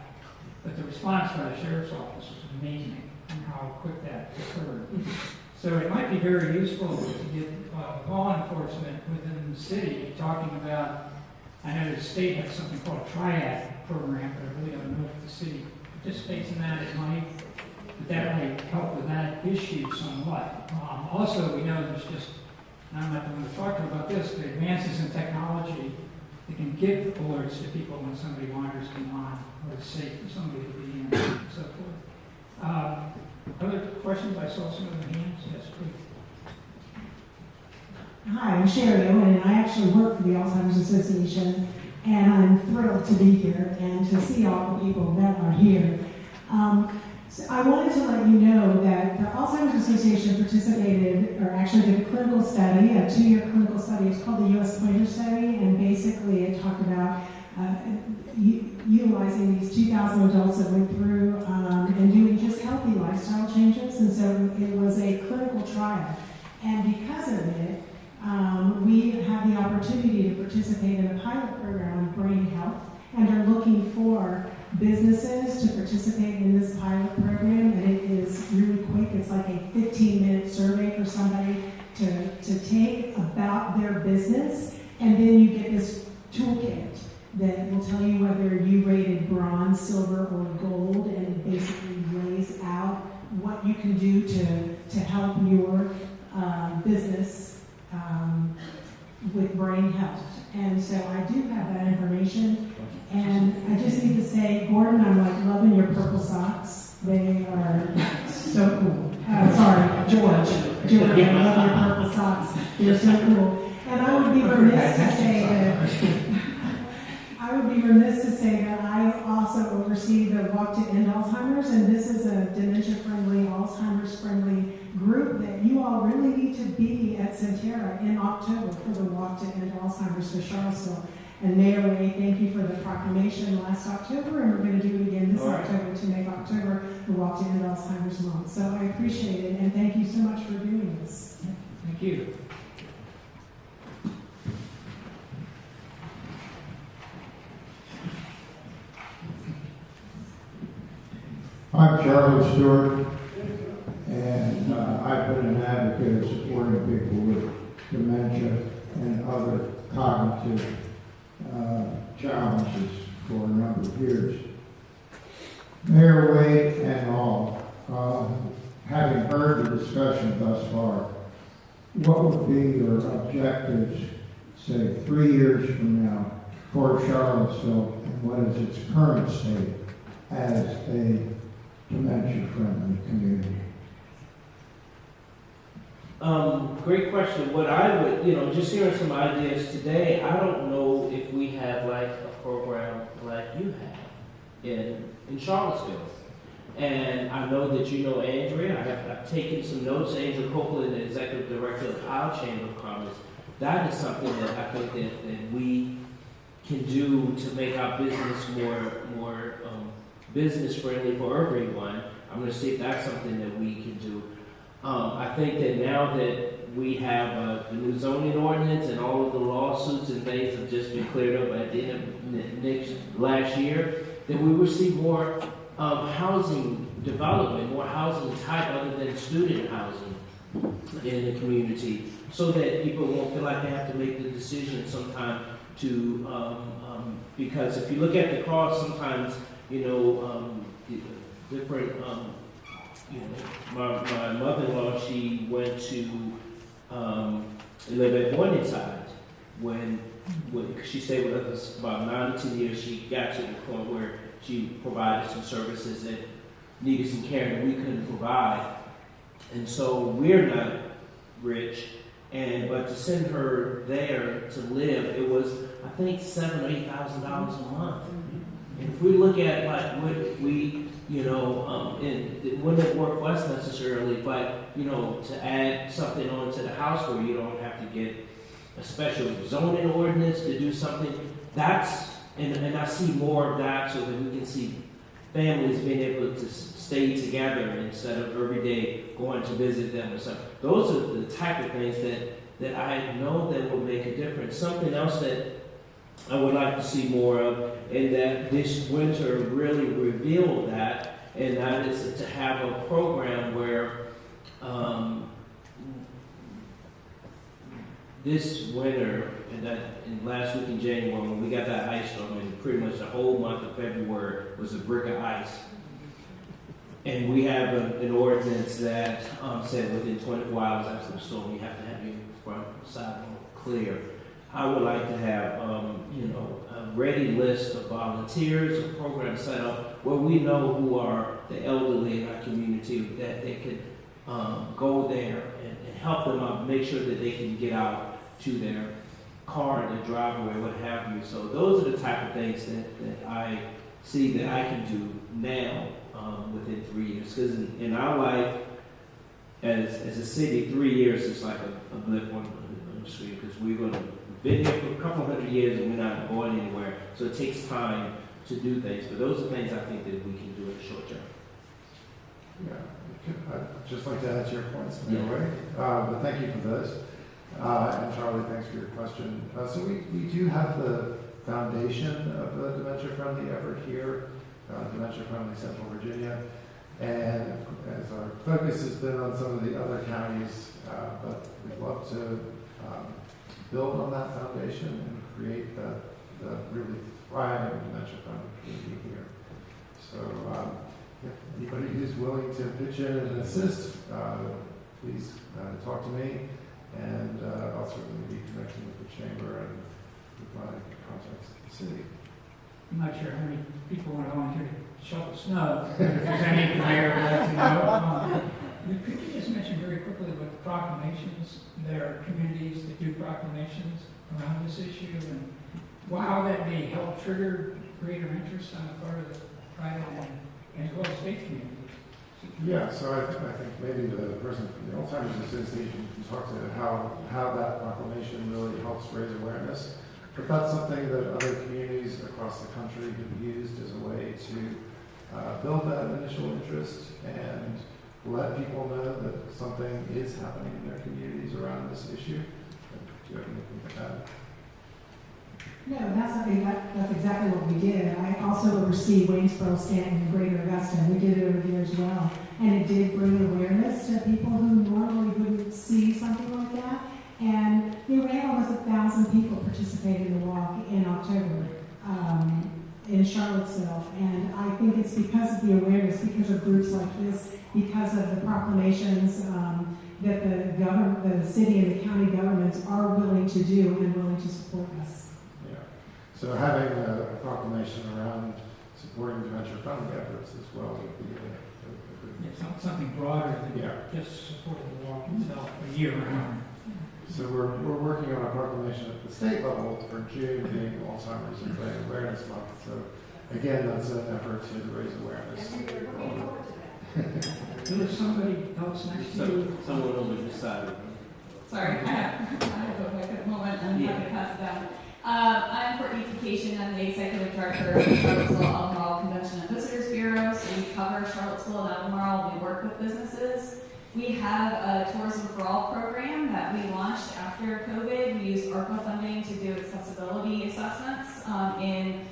But the response by the sheriff's office was amazing, and how quick that occurred. So it might be very useful to get law enforcement within the city talking about, I know the state has something called a triad program, but I really don't know if the city participates in that as money. But that might help with that issue somewhat. Also, we know there's just, and I'm not the one to talk about this, but advances in technology that can give alerts to people when somebody wanders beyond or it's safe for somebody to be in and so forth. Other questions? I saw some of the hands. Yes, please. Hi, I'm Sherry Owen, and I actually work for the Alzheimer's Association, and I'm thrilled to be here and to see all the people that are here. So I wanted to let you know that the Alzheimer's Association participated, or actually did a clinical study, a 2-year clinical study. It's called the US Pointer Study, and basically it talked about utilizing these 2,000 adults that went through and doing just healthy lifestyle changes. And so it was a clinical trial. And because of it, we have the opportunity to participate in a pilot program on brain health, and are looking for businesses to participate in this pilot program. And it is really quick. It's like a 15-minute survey for somebody to take about their business, and then you get this toolkit that will tell you whether you rated bronze, silver, or gold, and it basically lays out what you can do to help your business with brain health. And so I do have that information, and I just need to say, Gordon, I'm like loving your purple socks. They are so cool. Sorry, George, I love your purple socks. They're so cool. And I would be remiss to say that I also oversee the Walk to End Alzheimer's, and this is a dementia-friendly, Alzheimer's-friendly group that you all really need to be at Centera in October for the Walk to End Alzheimer's for Charlottesville. And Mayor Ray, thank you for the proclamation last October, and we're going to do it again this October to make October the Walk to End Alzheimer's Month. So I appreciate it, and thank you so much for doing this. Thank you. I'm Charlie Stewart, and I've been an advocate of supporting people with dementia and other cognitive challenges for a number of years. Mayor Wade and all, having heard the discussion thus far, what would be your objectives, say, 3 years from now for Charlottesville, and what is its current state as a dementia-friendly community? Great question. What I would, just hearing some ideas today, I don't know if we have like a program like you have in Charlottesville. And I know that you know Andrea. I've taken some notes. Andrea Copeland, the executive director of our Chamber of Commerce. That is something that I think that we can do to make our business more business friendly for everyone. I'm going to see if that's something that we can do. I think that now that we have the new zoning ordinance and all of the lawsuits and things have just been cleared up at the end of last year, that we will see more housing development, more housing type other than student housing in the community, so that people won't feel like they have to make the decision sometime to because if you look at the cost, sometimes, different, my mother-in-law, she went to live at Morningside when she stayed with us about 9 to 10 years. She got to the point where she provided some services that needed some care that we couldn't provide. And so we're not rich, but to send her there to live, it was, I think, $7,000 or $8,000 a month. And if we look at like what we, and it wouldn't work for us necessarily, but to add something onto the house where you don't have to get a special zoning ordinance to do something, and I see more of that so that we can see families being able to stay together instead of every day going to visit them or something. Those are the type of things that I know that will make a difference. Something else that I would like to see more of, and that this winter really revealed that, and that is to have a program where this winter, and last week in January, when we got that ice storm, and pretty much the whole month of February was a brick of ice. And we have an ordinance that said within 24 hours after the storm, you have to have your front sidewalk clear. I would like to have, a ready list of volunteers, a program set up where we know who are the elderly in our community, that they could go there and help them out, make sure that they can get out to their car, their driveway, what have you. So those are the type of things that I see that I can do now within 3 years. Because in our life, as a city, 3 years is like a blip on the screen, because we're going to been here for a couple hundred years and we're not going anywhere. So it takes time to do things. But those are things I think that we can do in the short term. Yeah, I'd just like to add to your points in a way. But thank you for those. And Charlie, thanks for your question. So we do have the foundation of the dementia-friendly effort here, Dementia-Friendly Central Virginia. And as our focus has been on some of the other counties, but we'd love to build on that foundation and create the really thriving dementia-friendly community here. So if anybody who's willing to pitch in and assist, please talk to me, and I'll certainly be connecting with the chamber and with my contacts at the city. I'm not sure how many people want to volunteer to shovel snow. If there's any the mayor would like to know. Could you just mention very quickly what the proclamations, there are communities that do proclamations around this issue, and how that may help trigger greater interest on the part of the private and as well as state communities? Yeah, so I think maybe the person from the Alzheimer's Association can talk to how that proclamation really helps raise awareness. But that's something that other communities across the country have used as a way to build that initial interest and let people know that something is happening in their communities around this issue. Do you have anything to add? No, that's exactly what we did. I also oversee Waynesboro, Stanton, and Greater Augusta, and we did it over here as well. And it did bring awareness to people who normally wouldn't see something like that. And we ran almost 1,000 people participated in the walk in October in Charlottesville. And I think it's because of the awareness, because of groups like this, because of the proclamations that the city and the county governments are willing to do and willing to support us. Yeah. So having a proclamation around supporting dementia-friendly efforts as well would be a good... Something broader than Yeah. just supporting the walk itself a year round. So we're working on a proclamation at the state level for June being Alzheimer's and Brain Awareness Month. So again, that's an effort to raise awareness. There's somebody else next to you. Someone over this side. Sorry, I have a quick moment. I'm happy to pass it down. I'm Courtney Vacation. I'm the executive director of the Charlottesville Albemarle Convention and Visitors Bureau. So we cover Charlottesville and Albemarle. We work with businesses. We have a Tourism for All program that we launched after COVID. We used ARPA funding to do accessibility assessments in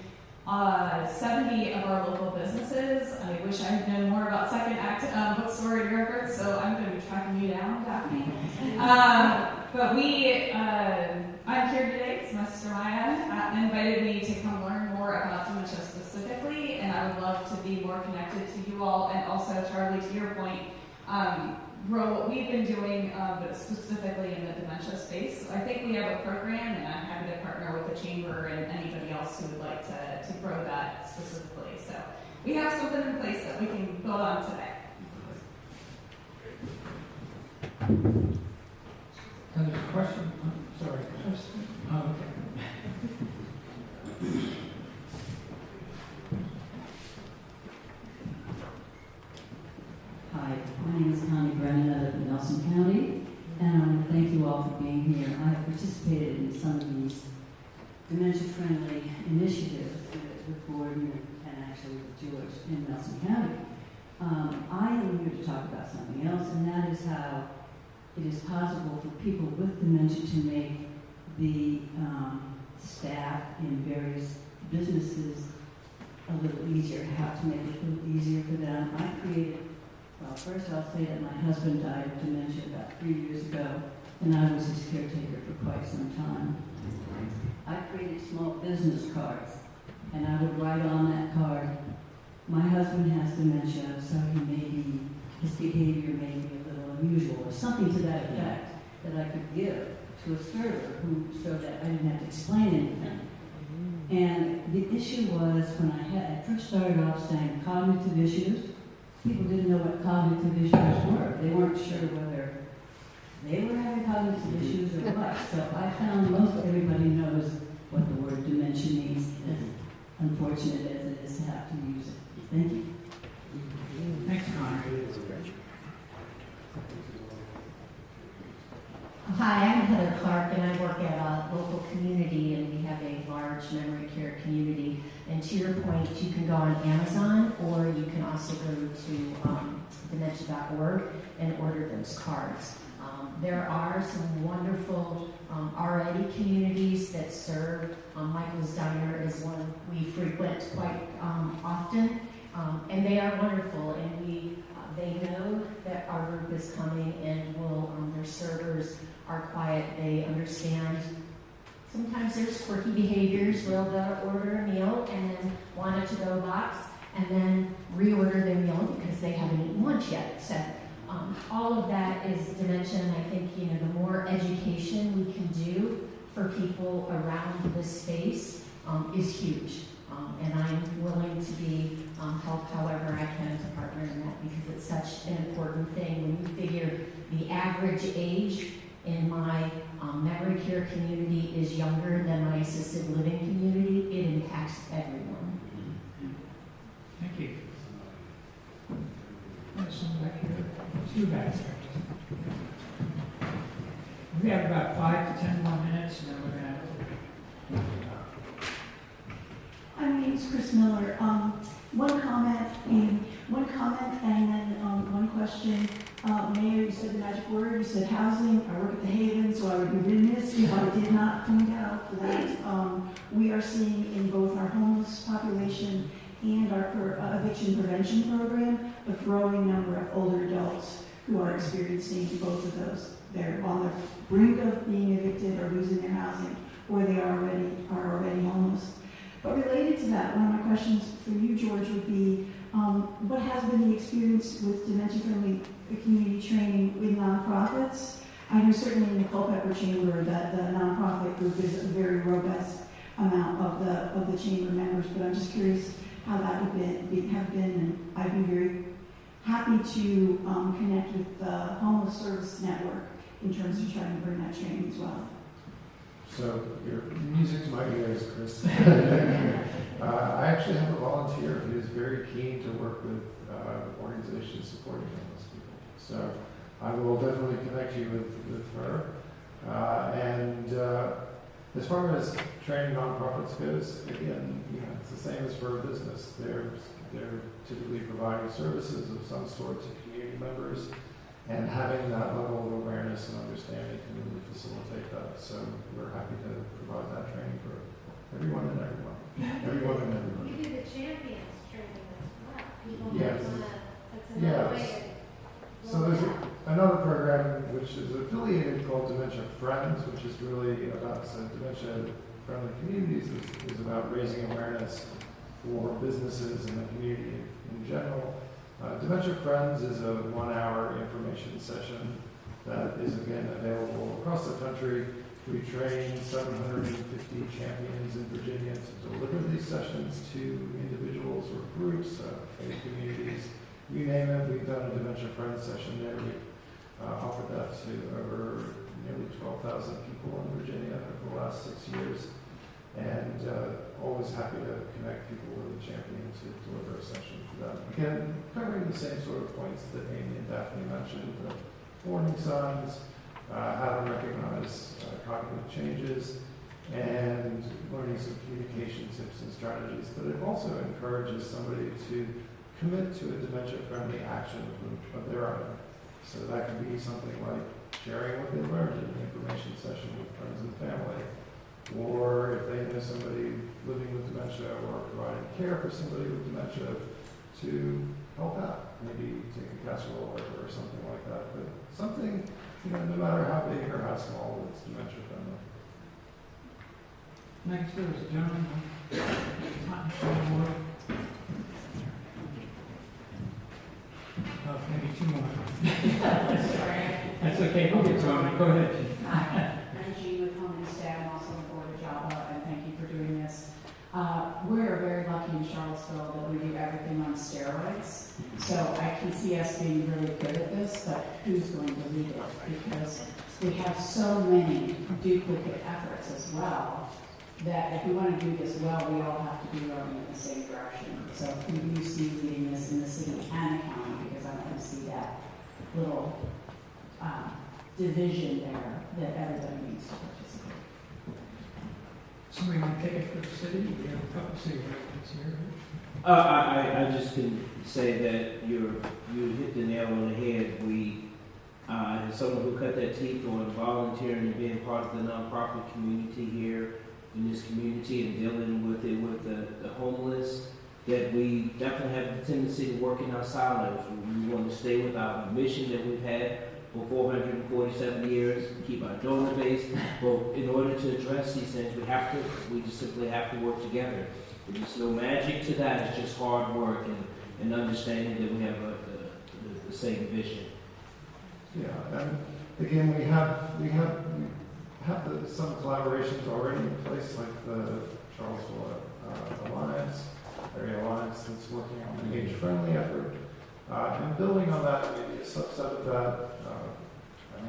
70 of our local businesses. I wish I had known more about Second Act bookstore in your efforts, so I'm going to be tracking you down, Daphne. But I'm here today because my sister Maya invited me to come learn more be more connected to you all, and also, Charlie, to your point, grow what we've been doing, but specifically in the dementia space. So I think we have a program, and I'm happy to partner with the chamber and anybody else who would like to grow that specifically. So we have something in place that we can build on today. There's a question. Oh, sorry. Oh, okay. Hi, my name is Connie Brennan. I live in Nelson County, and I want to thank you all for being here. I have participated in some of these dementia-friendly initiatives with Gordon and actually with George in Nelson County. I am here to talk about something else, and that is how it is possible for people with dementia to make the staff in various businesses a little easier, how to make it a little easier for them. I created, well, first I'll say that my husband died of dementia about 3 years ago, and I was his caretaker for quite some time. I created small business cards, and I would write on that card, my husband has dementia, so his behavior may be a little unusual, or something to that effect that I could give to a server so that I didn't have to explain anything. And the issue was when I first started off saying cognitive issues, people didn't know what cognitive issues were. They weren't sure whether they were having cognitive issues or what. So I found most everybody knows what the word dementia means, as unfortunate as it is to have to use it. Thank you. Thanks, Connor. Hi, I'm Heather Clark, and I work at a local community, and we have a large memory care community. And to your point, you can go on Amazon, or you can also go to dementia.org and order those cards. There are some wonderful already communities that serve. Michael's Diner is one we frequent quite often, and they are wonderful. And they know that our group is coming, and their servers are quiet. They understand. Sometimes there's quirky behaviors. They'll order a meal and then want a to-go box, and then reorder their meal because they haven't eaten lunch yet. So all of that is dementia, and I think the more education we can do for people around this space is huge. And I'm willing to be helped however I can to partner in that, because it's such an important thing. When you figure the average age in my memory care community is younger than my assisted living community, it impacts everyone. Thank you. There's someone back here. Two guys there. We have about 5 to 10 more minutes, and then we're going to. My name is Chris Miller. One comment and then one question. Mayor, you said the magic word. You said housing. I work at the Haven, so I would be remiss if I did not point out that we are seeing in both our homeless population and our eviction prevention program a growing number of older adults who are experiencing both of those. They're on the brink of being evicted or losing their housing, or they are already homeless. But related to that, one of my questions for you, George, would be what has been the experience with dementia-friendly community training with nonprofits? I know certainly in the Culpeper Chamber that the nonprofit group is a very robust amount of the chamber members, but I'm just curious how that would have been, and I'd be very happy to connect with the Homeless Service Network in terms of trying to bring that training as well. So your music to my ears, Chris. I actually have a volunteer who is very keen to work with organizations supporting homeless people. So I will definitely connect you with her. And as far as training nonprofits goes, again, it's the same as for a business. They're typically providing services of some sort to community members, and having that level of awareness and understanding can really facilitate that. So we're happy to provide that training for everyone and everyone. Everyone and everyone. You do the champions training as well. People Yes. that's another way Yes. to So there's another program which is affiliated called Dementia Friends, which is really about dementia-friendly communities. Is about raising awareness for businesses and the community in general. Dementia Friends is a 1-hour information session that is again available across the country. We train 750 champions in Virginia to deliver these sessions to individuals or groups, faith communities, you name it. We've done a Dementia Friends session there. We offered that to over nearly 12,000 people in Virginia over the last 6 years. And always happy to connect people with a champion to deliver a session for them. Again, covering the same sort of points that Amy and Daphne mentioned, the warning signs, how to recognize cognitive changes, and learning some communication tips and strategies. But it also encourages somebody to commit to a dementia-friendly action of their own. So that can be something like sharing what they learned in an information session with friends and family, or if they know somebody living with dementia or providing care for somebody with dementia, to help out, maybe take a casserole order or something like that. But something, no matter how big or how small, it's dementia friendly. Next, there was a gentleman. Oh, maybe 2 more. Sorry. That's okay, we'll get to them. Go ahead. Hi, I'm Jean with Home and Stab, I'm also on the board of JABA, and thank you for doing this. We're very lucky in Charlottesville that we do everything on steroids. So I can see us being really good at this, but who's going to lead it? Because we have so many duplicate efforts as well, that if we want to do this well, we all have to be rowing in the same direction. So who do you see leading this in the city and the county? Because I want to see that little division there that everybody needs to participate. Somebody want to take it for the city? We have a couple city residents here. I just can say that you hit the nail on the head. We, as someone who cut their teeth on volunteering and being part of the nonprofit community here in this community and dealing with it with the homeless, that we definitely have the tendency to work in our silos. We want to stay with our mission that we've had for 447 years, keep our donor base. But in order to address these things, we just simply have to work together. There's no magic to that. It's just hard work and understanding that we have the same vision. Yeah, and again, we have some collaborations already in place, like the Charlottesville Area Alliance that's working on the age-friendly effort. And building on that, maybe a subset of that.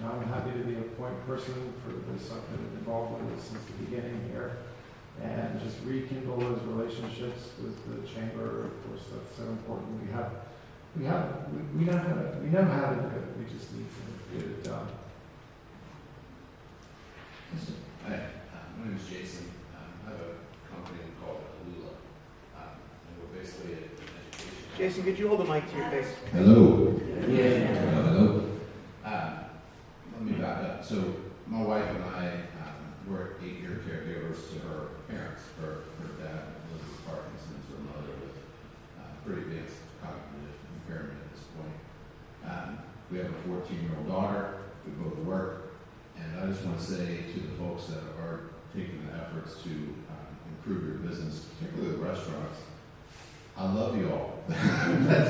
I'm happy to be a point person for this. I've been involved with it since the beginning here, and just rekindle those relationships with the chamber. Of course, that's so important. We know how to do it. We just need to get it done. Hi, my name is Jason. I have a company called Alula, and we're basically an education. Jason, could you hold the mic to your face? Hello. Yeah. Hello. Let me back up. So my wife and I were 8-year caregivers to her parents. Her dad lives with Parkinson's, her mother with pretty advanced cognitive impairment at this point. We have a 14-year-old daughter. We both work. And I just want to say to the folks that are taking the efforts to improve your business, particularly the restaurants, I love you all that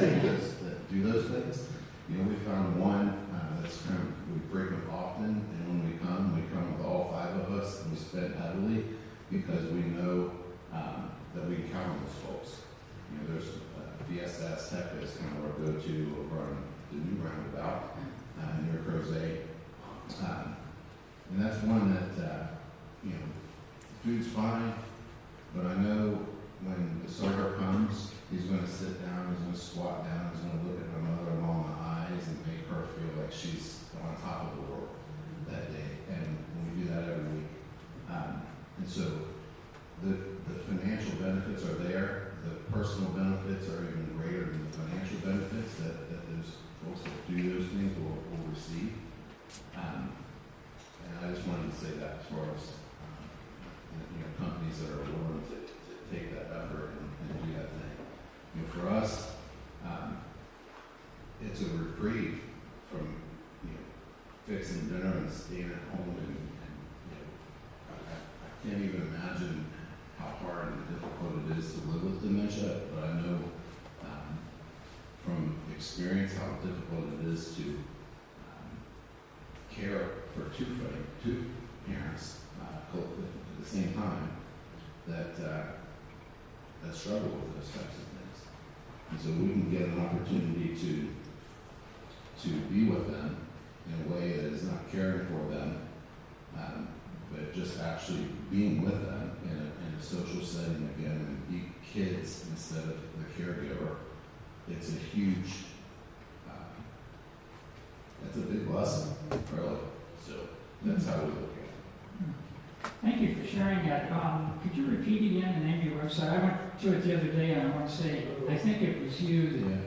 do those things. You know, we found one that's we frequent often, and when we come with all 5 of us, and we spend heavily because we know that we can count on those folks. You know, there's Fiesta Azteca is kind of our go-to over on the new roundabout near Crozet. And that's one that, food's fine, but I know when the server comes, he's going to sit down, he's going to squat down, he's going to look at my mother-in-law in the eyes and make her feel like she's on top of the world that day. And we do that every week. And so the financial benefits are there. The personal benefits are even greater than the financial benefits that those folks that do those things will receive. And I just wanted to say that as far as companies that are willing to take that effort and do that thing. For us, it's a reprieve from fixing dinner and staying at home, and I can't even imagine how hard and difficult it is to live with dementia. dementia, but I know from experience how difficult it is to care for two parents at the same time that struggle with those types of things. And so we can get an opportunity to be with them in a way that is not caring for them, but just actually being with them in a social setting again, and be kids instead of the caregiver. It's a huge, that's a big blessing, really. So that's how we look at it. Thank you for sharing that. Could you repeat again the name of your website? I went to it the other day, and I want to say, I think it was you that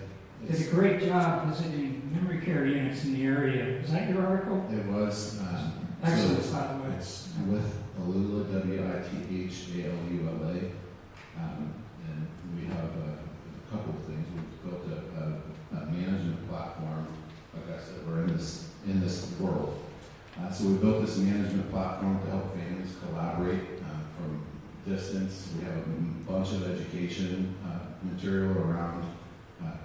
did a great job visiting memory care units in the area. Is that your article? It was. Excellent, so by the way. It's with Alula, WITHALULA. And we have a couple of things. We've built a management platform. Like I said, we're in this world. So we built this management platform to help families collaborate from distance. We have a bunch of education material around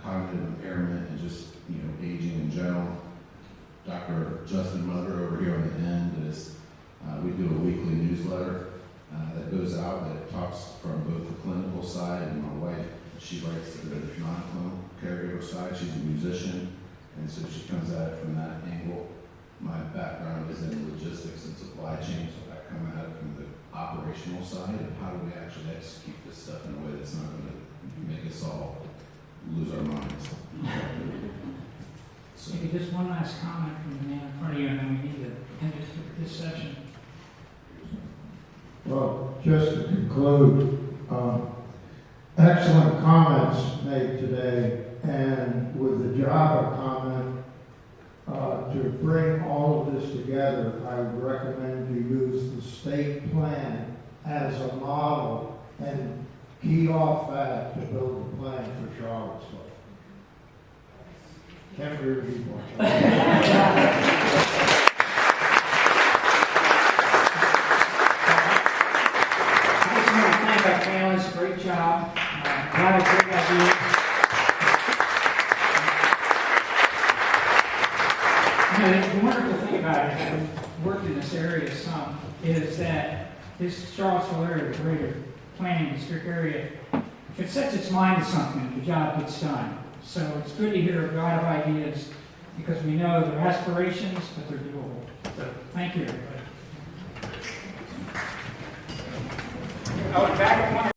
cognitive impairment and just aging in general. Dr. Justin Mother over here on the end is, we do a weekly newsletter that goes out that talks from both the clinical side, and my wife, she writes to the non-clinical caregiver side. She's a musician, and so she comes at it from that angle. My background is in logistics and supply chain, so I come at it from the operational side of how do we actually execute this stuff in a way that's not going to make us all lose our minds. So, Maybe just one last comment from the man in front of you, and then we need to end this session. Well, just to conclude, excellent comments made today, and with the Java comment, to bring all of this together, I would recommend you use the state plan as a model and key off that to build a plan for Charlottesville. Can't agree with you more. I just want to thank our panelists. Great job. A lot of great ideas. The wonderful thing about it, having worked in this area some, is that this Charlottesville area, the greater planning district area, if it sets its mind to something, the job gets done. So it's good to hear a lot of ideas because we know they're aspirations, but they're doable. So thank you, everybody. Oh, and back